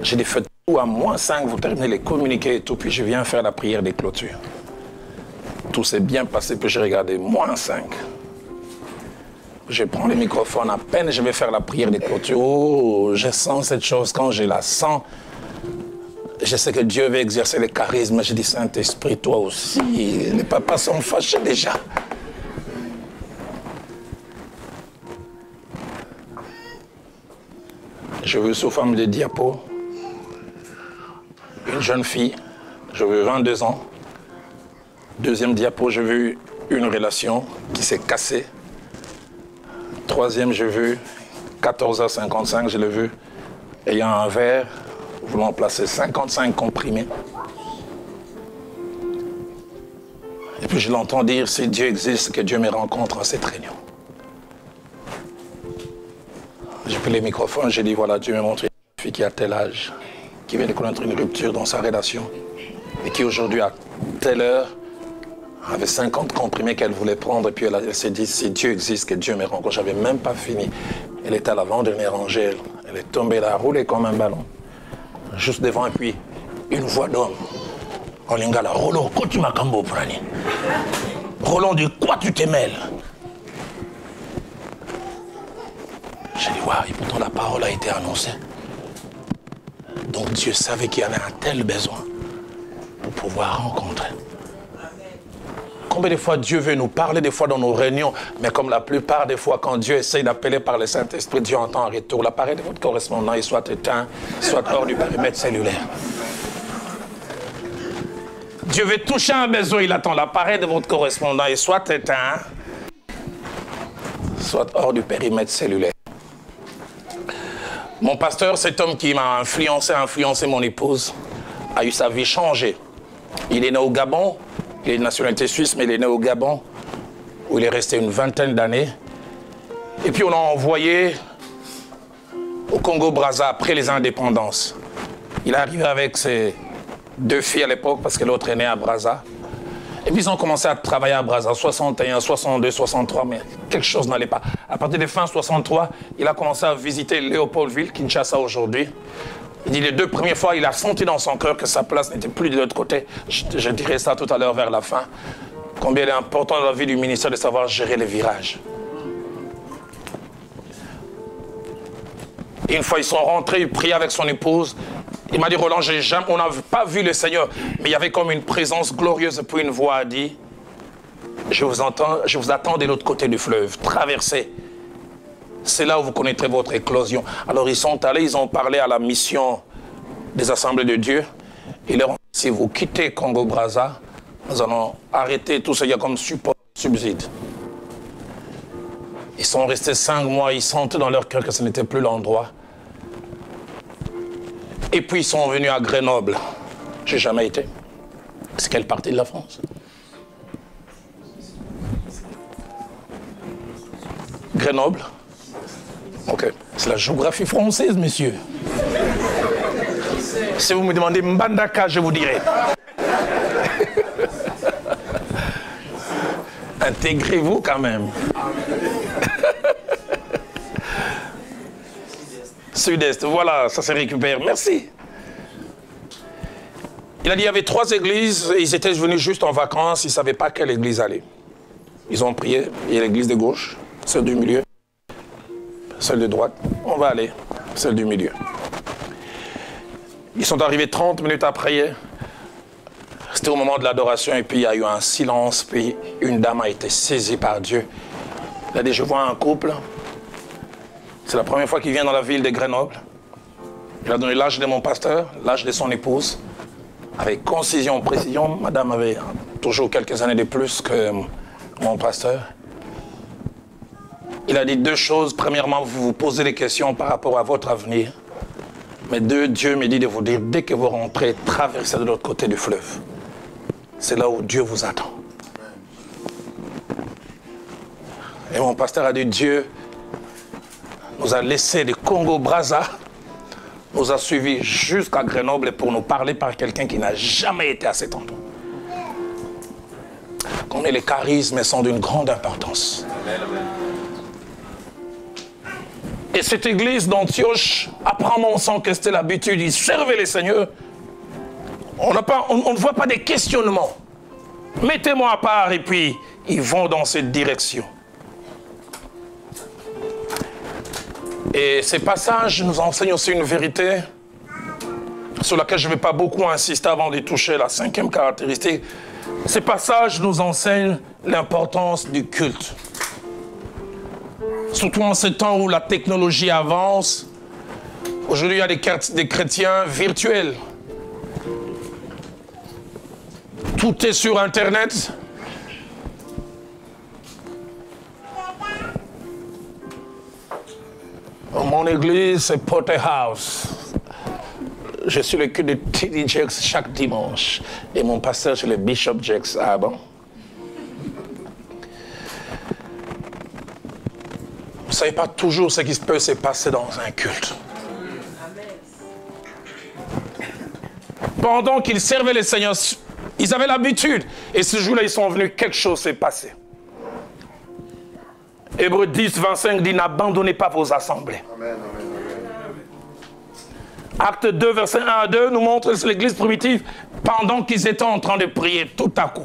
j'ai fait tout à -5, vous terminez les communiqués et tout, puis je viens faire la prière des clôtures. Tout s'est bien passé, puis j'ai regardé, -5. Je prends le microphone, à peine je vais faire la prière des clôtures. Oh, je sens cette chose, quand je la sens, je sais que Dieu veut exercer le charisme. Je dis, Saint-Esprit, toi aussi, les papas sont fâchés déjà. Je veux sous forme de diapo une jeune fille, je veux 22 ans. Deuxième diapo, j'ai vu une relation qui s'est cassée. Troisième, j'ai vu 14h55, je l'ai vu, ayant un verre, voulant placer 55 comprimés. Et puis je l'entends dire, si Dieu existe, que Dieu me rencontre en cette réunion. J'ai pris les microphones, j'ai dit, voilà, Dieu m'a montré une fille qui a tel âge, qui vient de connaître une rupture dans sa relation, et qui aujourd'hui, à telle heure, avait 50 comprimés qu'elle voulait prendre, et puis elle s'est dit, si Dieu existe, que Dieu me rencontre. J'avais même pas fini. Elle était à l'avant-dernière rangée, elle est tombée là, roulée comme un ballon. Juste devant, et puis, une voix d'homme. En lingala, Roland, quand tu m'as cambo, Prani. Roland, de quoi tu te mêles? J'ai dit, waouh, et pourtant la parole a été annoncée. Donc Dieu savait qu'il y en a un tel besoin pour pouvoir rencontrer. Combien de fois Dieu veut nous parler, des fois dans nos réunions, mais comme la plupart des fois, quand Dieu essaye d'appeler par le Saint-Esprit, Dieu entend en retour. L'appareil de votre correspondant, il soit éteint, soit hors du périmètre cellulaire. Dieu veut toucher un besoin, il attend l'appareil de votre correspondant, il soit éteint, soit hors du périmètre cellulaire. Mon pasteur, cet homme qui m'a influencé mon épouse, a eu sa vie changée. Il est né au Gabon. Il est de nationalité suisse, mais il est né au Gabon, où il est resté une vingtaine d'années. Et puis on l'a envoyé au Congo-Brazza après les indépendances. Il est arrivé avec ses 2 filles à l'époque, parce que l'autre est né à Brazza. Et puis ils ont commencé à travailler à Brazza, 61, 62, 63, mais quelque chose n'allait pas. À partir de fin 63, il a commencé à visiter Léopoldville, Kinshasa aujourd'hui. Il dit les 2 premières fois, il a senti dans son cœur que sa place n'était plus de l'autre côté. Je dirai ça tout à l'heure vers la fin. Combien il est important dans la vie du ministère de savoir gérer les virages. Et une fois ils sont rentrés, il priait avec son épouse. Il m'a dit, Roland, on n'a pas vu le Seigneur, mais il y avait comme une présence glorieuse. Puis une voix a dit, je vous attends de l'autre côté du fleuve, traversez. C'est là où vous connaîtrez votre éclosion. Alors ils sont allés, ils ont parlé à la mission des Assemblées de Dieu. Ils leur ont dit, si vous quittez Congo-Brazza, nous allons arrêter tout ce qu'il y a comme support, subside. Ils sont restés 5 mois, ils sentaient dans leur cœur que ce n'était plus l'endroit. Et puis ils sont venus à Grenoble. Je n'ai jamais été. C'est quelle partie de la France? Grenoble? Ok. C'est la géographie française, monsieur. Si vous me demandez Mbandaka, je vous dirai. Intégrez-vous quand même. Sud-Est, voilà, ça se récupère. Merci. Il a dit qu'il y avait 3 églises, et ils étaient venus juste en vacances, ils ne savaient pas quelle église aller. Ils ont prié, il y a l'église de gauche, celle du milieu, celle de droite, on va aller, celle du milieu. Ils sont arrivés 30 minutes après, C'était au moment de l'adoration et puis il y a eu un silence, puis une dame a été saisie par Dieu. Elle a dit, je vois un couple, c'est la première fois qu'il vient dans la ville de Grenoble. Il a donné l'âge de mon pasteur, l'âge de son épouse. Avec concision, précision, madame avait toujours quelques années de plus que mon pasteur. Il a dit deux choses. Premièrement, vous vous posez des questions par rapport à votre avenir. Mais deux, Dieu me dit de vous dire, dès que vous rentrez, traversez de l'autre côté du fleuve. C'est là où Dieu vous attend. Et mon pasteur a dit, Dieu nous a laissé du Congo-Brazza, nous a suivis jusqu'à Grenoble pour nous parler par quelqu'un qui n'a jamais été à cet endroit. Qu'on ait les charismes sont d'une grande importance. Et cette église d'Antioche apprend mon sang que c'était l'habitude, ils servaient les seigneurs. On ne voit pas des questionnements. Mettez-moi à part et puis ils vont dans cette direction. Et ces passages nous enseignent aussi une vérité sur laquelle je ne vais pas beaucoup insister avant de toucher la cinquième caractéristique. Ces passages nous enseignent l'importance du culte. Surtout en ce temps où la technologie avance. Aujourd'hui, il y a des chrétiens virtuels. Tout est sur Internet. Mon église, c'est Potter House. Je suis le culte de T.D. Jakes chaque dimanche. Et mon pasteur, c'est le Bishop Jakes. Ah bon? Vous ne savez pas toujours ce qui peut se passer dans un culte. Pendant qu'ils servaient les seigneurs, ils avaient l'habitude. Et ce jour-là, ils sont venus, quelque chose s'est passé. Hébreux 10, 25 dit, n'abandonnez pas vos assemblées. Amen, amen, amen. Acte 2, verset 1 à 2 nous montre l'église primitive pendant qu'ils étaient en train de prier tout à coup.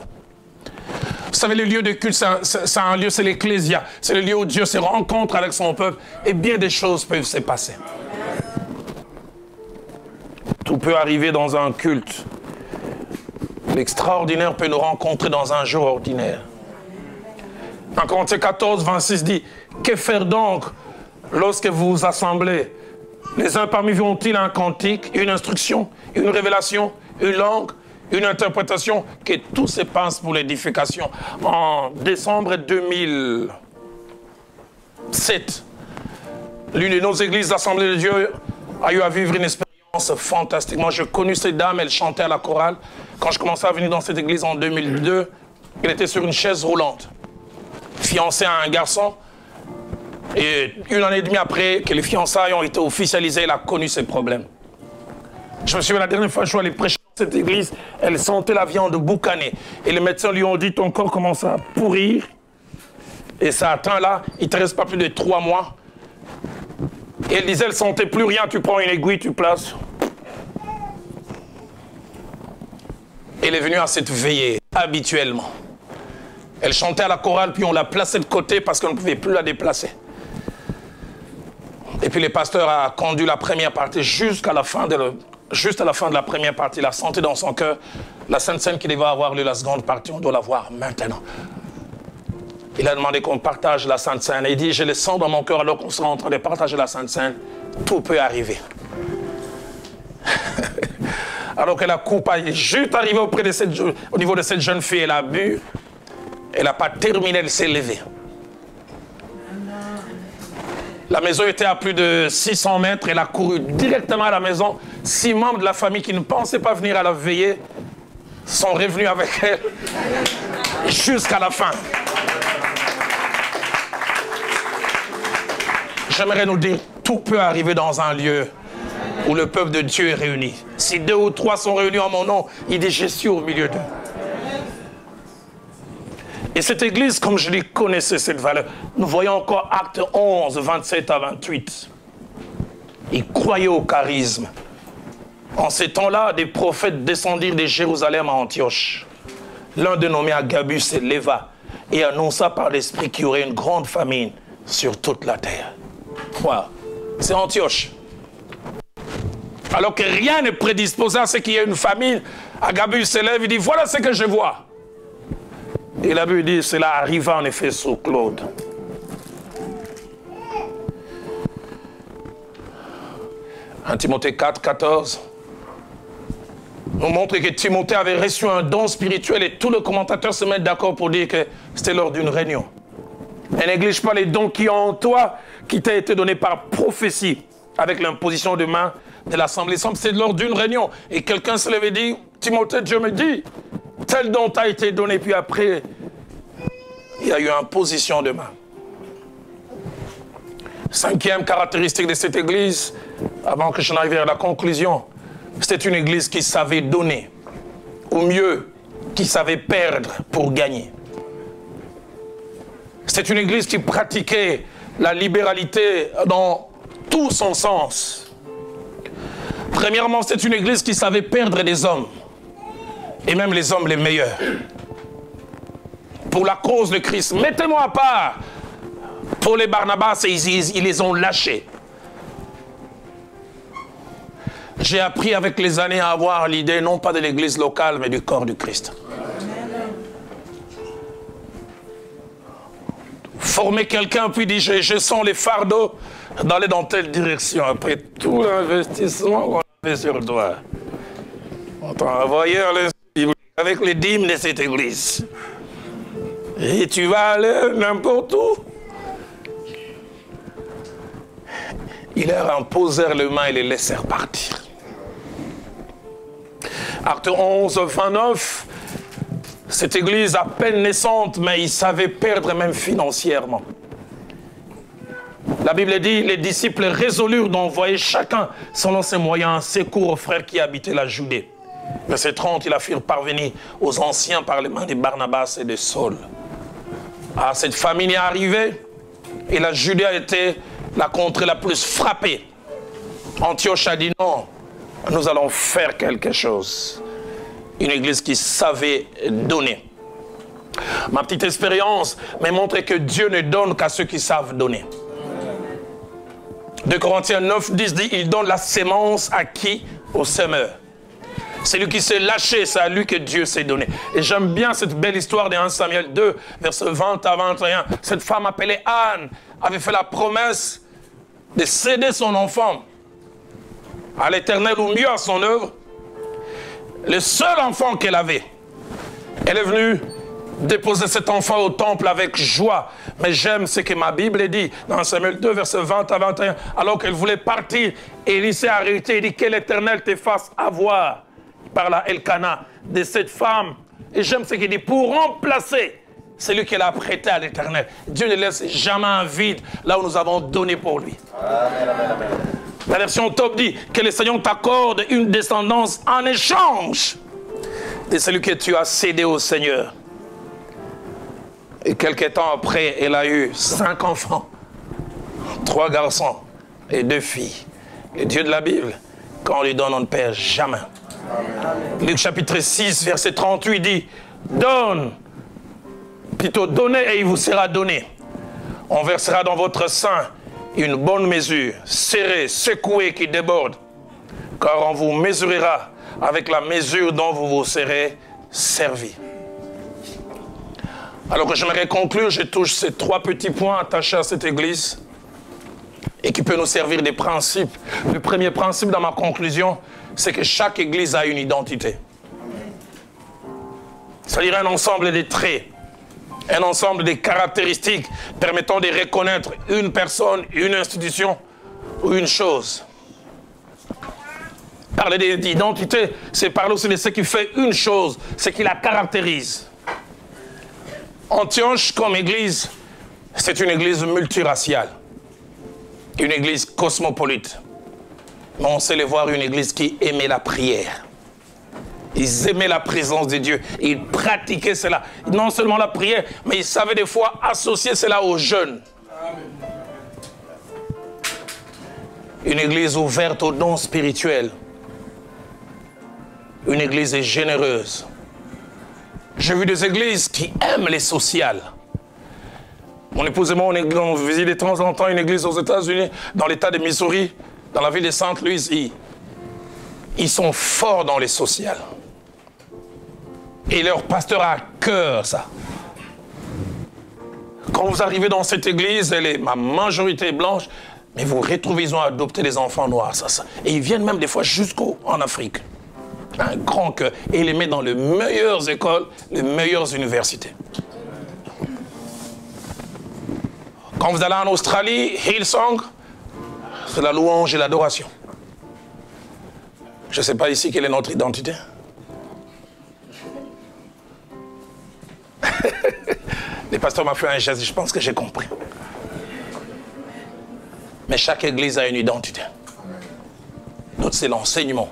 Vous savez, le lieu de culte, c'est un lieu, c'est l'ecclésia. C'est le lieu où Dieu se rencontre avec son peuple et bien des choses peuvent se passer. Tout peut arriver dans un culte. L'extraordinaire peut nous rencontrer dans un jour ordinaire. En Corinthiens 14, 26 dit, que faire donc lorsque vous vous assemblez? Les uns parmi vous ont-ils un cantique, une instruction, une révélation, une langue, une interprétation, que tout se passe pour l'édification. En décembre 2007, l'une de nos églises d'Assemblée de Dieu a eu à vivre une expérience fantastique. Moi, j'ai connu cette dame, elle chantait à la chorale. Quand je commençais à venir dans cette église en 2002, elle était sur une chaise roulante, fiancée à un garçon. Et une année et demie après que les fiançailles ont été officialisées, elle a connu ses problèmes. Je me souviens, la dernière fois que je suis allé prêcher dans cette église, elle sentait la viande boucanée. Et les médecins lui ont dit, ton corps commence à pourrir. Et ça atteint là, il ne te reste pas plus de 3 mois. Et elle disait, elle ne sentait plus rien, tu prends une aiguille, tu places. Elle est venue à cette veillée, habituellement. Elle chantait à la chorale, puis on l'a placée de côté parce qu'on ne pouvait plus la déplacer. Et puis le pasteur a conduit la première partie jusqu'à la fin de la première partie. Il a senti dans son cœur la Sainte Seine qui devait avoir lieu la seconde partie. On doit la voir maintenant. Il a demandé qu'on partage la Sainte Seine. Et il dit, je le sens dans mon cœur alors qu'on sera en train de partager la Sainte Seine. Tout peut arriver. Alors que la coupe est juste arrivée au niveau de cette jeune fille, elle a bu. Elle n'a pas terminé, elle s'est levée. La maison était à plus de 600 mètres. Elle a couru directement à la maison. 6 membres de la famille qui ne pensaient pas venir à la veillée sont revenus avec elle jusqu'à la fin. J'aimerais nous dire, tout peut arriver dans un lieu où le peuple de Dieu est réuni. Si 2 ou 3 sont réunis en mon nom, il dit, je suis au milieu d'eux. Et cette église, comme je l'ai, connaissait cette valeur. Nous voyons encore Acte 11, 27 à 28. Ils croyaient au charisme. En ces temps-là, des prophètes descendirent de Jérusalem à Antioche. L'un de nommé Agabus se leva et annonça par l'Esprit qu'il y aurait une grande famine sur toute la terre. Wow. C'est Antioche. Alors que rien n'est prédisposé à ce qu'il y ait une famine, Agabus se lève et dit, voilà ce que je vois. Et la Bible dit, cela arriva en effet sur Claude. En Timothée 4, 14, nous montre que Timothée avait reçu un don spirituel et tous les commentateurs se mettent d'accord pour dire que c'était lors d'une réunion. Ne néglige pas les dons qui ont en toi, qui t'a été donné par prophétie, avec l'imposition de main de l'Assemblée. C'est lors d'une réunion. Et quelqu'un se lève et dit, Timothée, Dieu me dit, tel don t'a été donné, puis après, il y a eu imposition de main. Cinquième caractéristique de cette église, avant que je n'arrive à la conclusion, c'était une église qui savait donner, ou mieux, qui savait perdre pour gagner. C'est une église qui pratiquait la libéralité dans tout son sens. Premièrement, c'est une église qui savait perdre des hommes, et même les hommes les meilleurs, pour la cause de Christ. Mettez-moi à part. Pour les Barnabas, ils les ont lâchés. J'ai appris avec les années à avoir l'idée non pas de l'église locale, mais du corps du Christ. Former quelqu'un, puis dire, je sens les fardeaux d'aller dans telle direction. Après tout l'investissement qu'on a fait sur toi, on t'a envoyé avec les dîmes de cette église. Et tu vas aller n'importe où. Ils leur imposèrent les mains et les laissèrent partir. Acte 11, 29, cette église à peine naissante, mais ils savaient perdre même financièrement. La Bible dit, les disciples résolurent d'envoyer chacun selon ses moyens un secours aux frères qui habitaient la Judée. Verset 30, ils la firent parvenir aux anciens par les mains de Barnabas et de Saul. Ah, cette famine est arrivée et la Judée a été la contrée la plus frappée. Antioche a dit non, nous allons faire quelque chose. Une église qui savait donner. Ma petite expérience m'a montré que Dieu ne donne qu'à ceux qui savent donner. 2 Corinthiens 9, 10 dit, il donne la sémence à qui? Au semeur. C'est lui qui s'est lâché, c'est à lui que Dieu s'est donné. Et j'aime bien cette belle histoire de 1 Samuel 2, versets 20 à 21. Cette femme appelée Anne avait fait la promesse de céder son enfant à l'Éternel ou mieux à son œuvre. Le seul enfant qu'elle avait. Elle est venue déposer cet enfant au temple avec joie. Mais j'aime ce que ma Bible dit dans 1 Samuel 2, versets 20 à 21. Alors qu'elle voulait partir, Élie s'est arrêté et dit que l'Éternel te fasse avoir par la Elkana de cette femme. Et j'aime ce qu'il dit, pour remplacer celui qu'elle a prêté à l'Éternel. Dieu ne laisse jamais un vide là où nous avons donné pour lui. Amen, amen, amen. La version top dit que le Seigneur t'accorde une descendance en échange de celui que tu as cédé au Seigneur. Et quelques temps après, elle a eu 5 enfants, 3 garçons et 2 filles. Le Dieu de la Bible, quand on lui donne, on ne perd jamais. Amen. Luc chapitre 6, verset 38 dit, donne, plutôt donnez et il vous sera donné. On versera dans votre sein une bonne mesure, serrée, secouée, qui déborde. Car on vous mesurera avec la mesure dont vous vous serez servi. Alors que j'aimerais conclure, je touche ces 3 petits points attachés à cette église et qui peuvent nous servir des principes. Le premier principe dans ma conclusion, c'est que chaque église a une identité. C'est-à-dire un ensemble de traits, un ensemble de caractéristiques permettant de reconnaître une personne, une institution ou une chose. Parler d'identité, c'est parler aussi de ce qui fait une chose, ce qui la caractérise. Antioche, comme église, c'est une église multiraciale, une église cosmopolite. Mais on sait les voir une église qui aimait la prière. Ils aimaient la présence de Dieu. Ils pratiquaient cela. Non seulement la prière, mais ils savaient des fois associer cela aux jeunes. Une église ouverte aux dons spirituels. Une église généreuse. J'ai vu des églises qui aiment les sociales. Mon épouse et moi, on visite de temps en temps une église aux États-Unis, dans l'État de Missouri, dans la ville de Sainte-Louis. Ils sont forts dans les sociales. Et leur pasteur a à cœur ça. Quand vous arrivez dans cette église, ma majorité est blanche, mais vous retrouvez, ils ont adopté des enfants noirs. Ça. Et ils viennent même des fois jusqu'en Afrique. Un grand cœur. Et ils les mettent dans les meilleures écoles, les meilleures universités. Quand vous allez en Australie, Hillsong, c'est la louange et l'adoration. Je ne sais pas ici quelle est notre identité. Les pasteurs m'ont fait un geste, je pense que j'ai compris. Mais chaque église a une identité. Notre, c'est l'enseignement.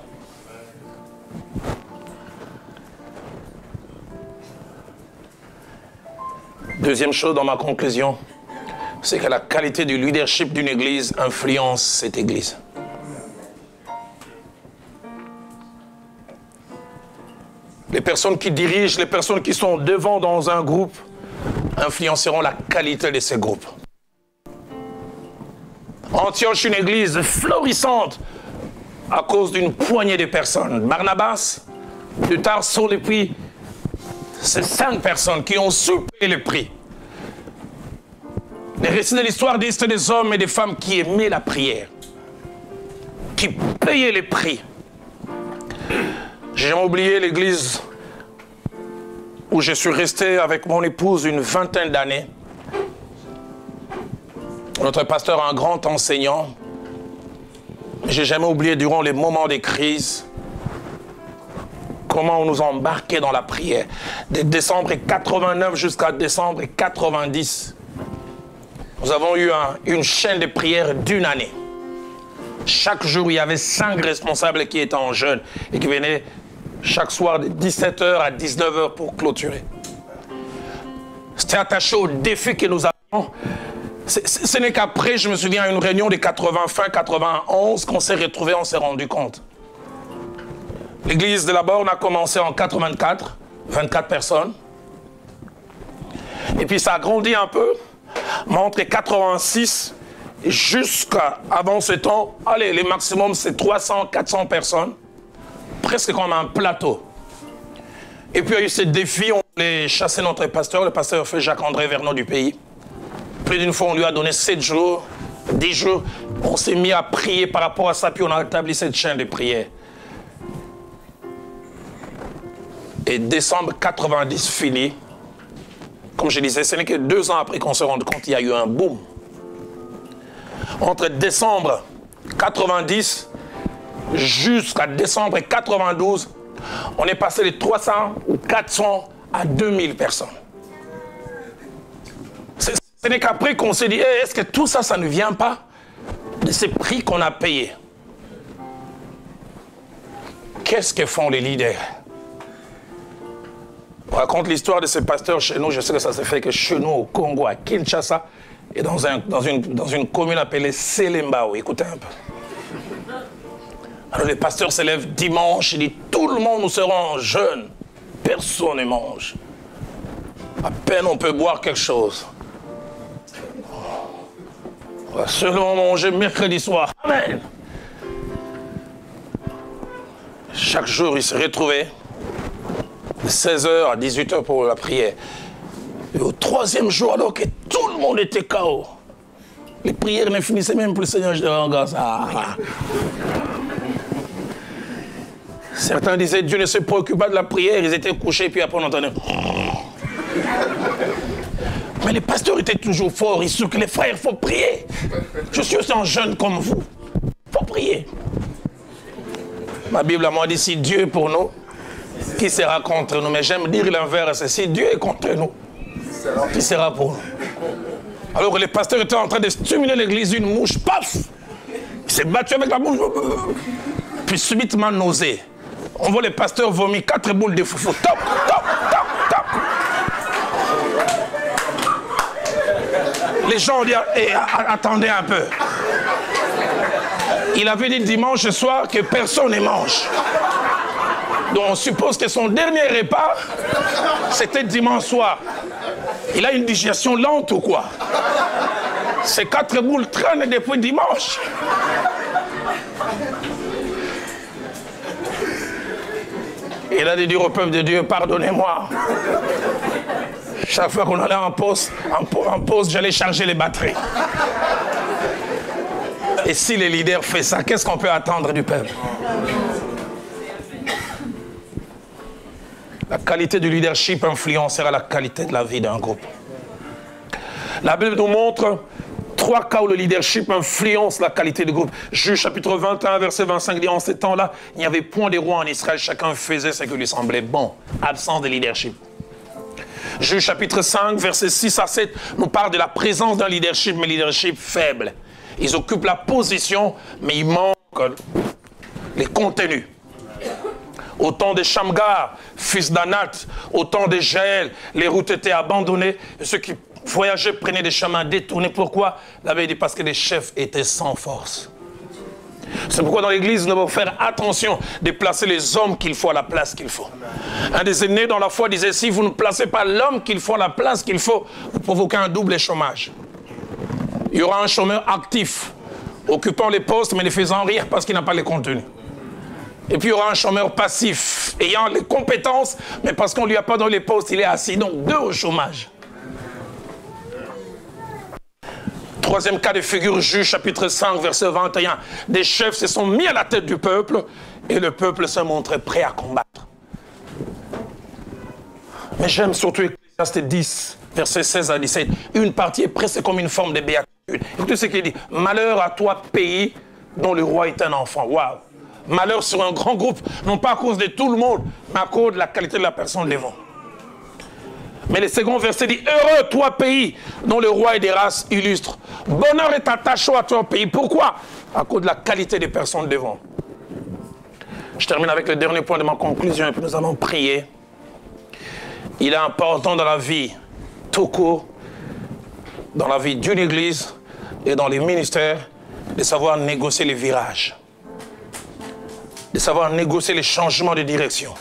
Deuxième chose dans ma conclusion, c'est que la qualité du leadership d'une église influence cette église. Les personnes qui dirigent, les personnes qui sont devant dans un groupe, influenceront la qualité de ces groupes. Antioche, une église florissante à cause d'une poignée de personnes. Barnabas, plus tard, Saul, et puis ces 5 personnes qui ont su payer le prix. Les récits de l'histoire disent des hommes et des femmes qui aimaient la prière, qui payaient les prix. J'ai jamais oublié l'église où je suis resté avec mon épouse une vingtaine d'années. Notre pasteur est un grand enseignant. J'ai jamais oublié durant les moments de crise comment on nous embarquait dans la prière. De décembre 89 jusqu'à décembre 90. Nous avons eu une chaîne de prière d'une année. Chaque jour, il y avait 5 responsables qui étaient en jeûne et qui venaient chaque soir de 17h à 19h pour clôturer. C'était attaché au défi que nous avons. Ce n'est qu'après, je me souviens, à une réunion de 80, fin 91, qu'on s'est retrouvés, on s'est rendu compte. L'église de la Borne a commencé en 84, 24 personnes. Et puis ça a grandi un peu, mais entre 86 et jusqu'à avant ce temps, allez, le maximum c'est 300, 400 personnes. Presque comme un plateau. Et puis il y a eu ce défi, on voulait chasser notre pasteur, le pasteur fait Jacques-André Vernon du pays. Plus d'une fois, on lui a donné 7 jours, 10 jours. On s'est mis à prier par rapport à ça, puis on a établi cette chaîne de prière. Et décembre 90 fini. Comme je disais, ce n'est que 2 ans après qu'on se rende compte qu'il y a eu un boom. Entre décembre 90 jusqu'à décembre 92, on est passé de 300 ou 400 à 2000 personnes. Ce n'est qu'après qu'on s'est dit, est-ce que tout ça, ça ne vient pas de ces prix qu'on a payés? Qu'est-ce que font les leaders? On raconte l'histoire de ces pasteurs chez nous. Je sais que ça s'est fait que chez nous, au Congo, à Kinshasa, et dans une commune appelée Selembao. Écoutez un peu. Alors les pasteurs se lèvent dimanche et disent, tout le monde, nous serons en jeûne. Personne ne mange. À peine on peut boire quelque chose. On va seulement manger mercredi soir. Amen. Chaque jour, ils se retrouvaient de 16h à 18h pour la prière. Et au 3e jour, alors que tout le monde était KO, les prières ne finissaient même plus. Seigneur, je te rends grâce. Certains disaient Dieu ne se préoccupe pas de la prière, ils étaient couchés, puis après on entendait. Mais les pasteurs étaient toujours forts, ils sont que les frères, il faut prier. Je suis aussi un jeune comme vous. Il faut prier. Ma Bible a moi dit, si Dieu est pour nous, qui sera contre nous? Mais j'aime dire l'inverse, si Dieu est contre nous, qui sera pour nous? Alors que les pasteurs étaient en train de stimuler l'église, une mouche, paf! Il s'est battu avec la bouche, puis subitement nausée. On voit les pasteurs vomir 4 boules de foufou. Top, top, top, top. Les gens ont dit, attendez un peu. Il avait dit dimanche soir que personne ne mange. Donc on suppose que son dernier repas, c'était dimanche soir. Il a une digestion lente ou quoi? Ces 4 boules traînent depuis dimanche. Il a dit au peuple de Dieu, pardonnez-moi. Chaque fois qu'on allait en poste, j'allais charger les batteries. Et si les leaders font ça, qu'est-ce qu'on peut attendre du peuple? La qualité du leadership influencera la qualité de la vie d'un groupe. La Bible nous montre 3 cas où le leadership influence la qualité du groupe. Juge chapitre 21, verset 25 dit, en ces temps-là, il n'y avait point de roi en Israël, chacun faisait ce qui lui semblait bon. Absence de leadership. Juge chapitre 5, verset 6 à 7, nous parle de la présence d'un leadership, mais leadership faible. Ils occupent la position, mais il manque les contenus. Au temps de Shamgar, fils d'Anat, au temps de Jaël, les routes étaient abandonnées. Et ceux qui voyageaient prenaient des chemins détournés. Pourquoi? La Bible dit parce que les chefs étaient sans force. C'est pourquoi dans l'église, nous devons faire attention de placer les hommes qu'il faut à la place qu'il faut. Un des aînés dans la foi disait, si vous ne placez pas l'homme qu'il faut à la place qu'il faut, vous provoquez un double chômage. Il y aura un chômeur actif, occupant les postes, mais les faisant rire parce qu'il n'a pas les contenus. Et puis il y aura un chômeur passif, ayant les compétences, mais parce qu'on ne lui a pas donné les postes, il est assis. Donc 2 au chômage. Troisième cas de figure, Juge chapitre 5, verset 21. Des chefs se sont mis à la tête du peuple, et le peuple s'est montré prêt à combattre. Mais j'aime surtout Ecclésiaste 10, verset 16 à 17. Une partie est presque comme une forme de béatitude. Écoutez ce qu'il dit. Malheur à toi, pays dont le roi est un enfant. Waouh! Malheur sur un grand groupe, non pas à cause de tout le monde, mais à cause de la qualité de la personne devant. Mais le second verset dit, heureux toi pays dont le roi est des races illustres. Bonheur est attaché à toi pays. Pourquoi? À cause de la qualité des personnes devant. Je termine avec le dernier point de ma conclusion et puis nous allons prier. Il est important dans la vie tout court, dans la vie d'une église et dans les ministères, de savoir négocier les virages. De savoir négocier les changements de direction.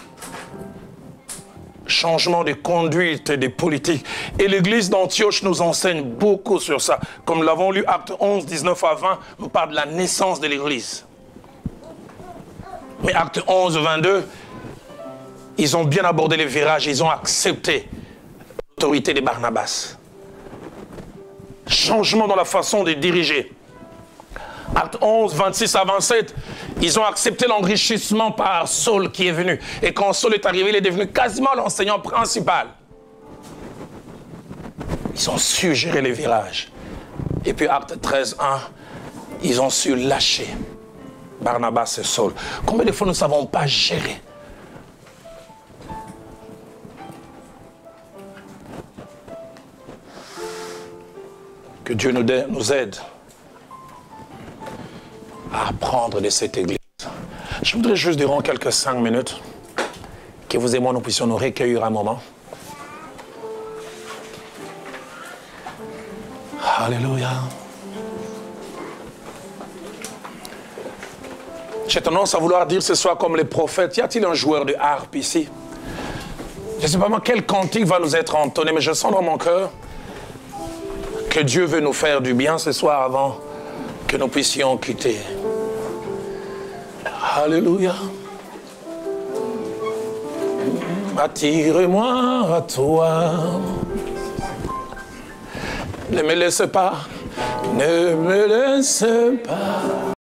Changement de conduite et de politique. Et l'église d'Antioche nous enseigne beaucoup sur ça. Comme nous l'avons lu, Acte 11, 19 à 20, nous parle de la naissance de l'église. Mais Acte 11, 22, ils ont bien abordé les virages, ils ont accepté l'autorité de Barnabas. Changement dans la façon de diriger. Acte 11, 26 à 27, ils ont accepté l'enrichissement par Saul qui est venu. Et quand Saul est arrivé, il est devenu quasiment l'enseignant principal. Ils ont su gérer les virages. Et puis Acte 13, 1, ils ont su lâcher Barnabas et Saul. Combien de fois nous ne savons pas gérer? Que Dieu nous aide à apprendre de cette église. Je voudrais juste, durant quelques 5 minutes, que vous et moi, nous puissions nous recueillir un moment. Alléluia. J'ai tendance à vouloir dire ce soir comme les prophètes. Y a-t-il un joueur de harpe ici? Je ne sais pas moi quel cantique va nous être entonné, mais je sens dans mon cœur que Dieu veut nous faire du bien ce soir avant que nous puissions quitter. Alléluia. Attire-moi à toi. Ne me laisse pas. Ne me laisse pas.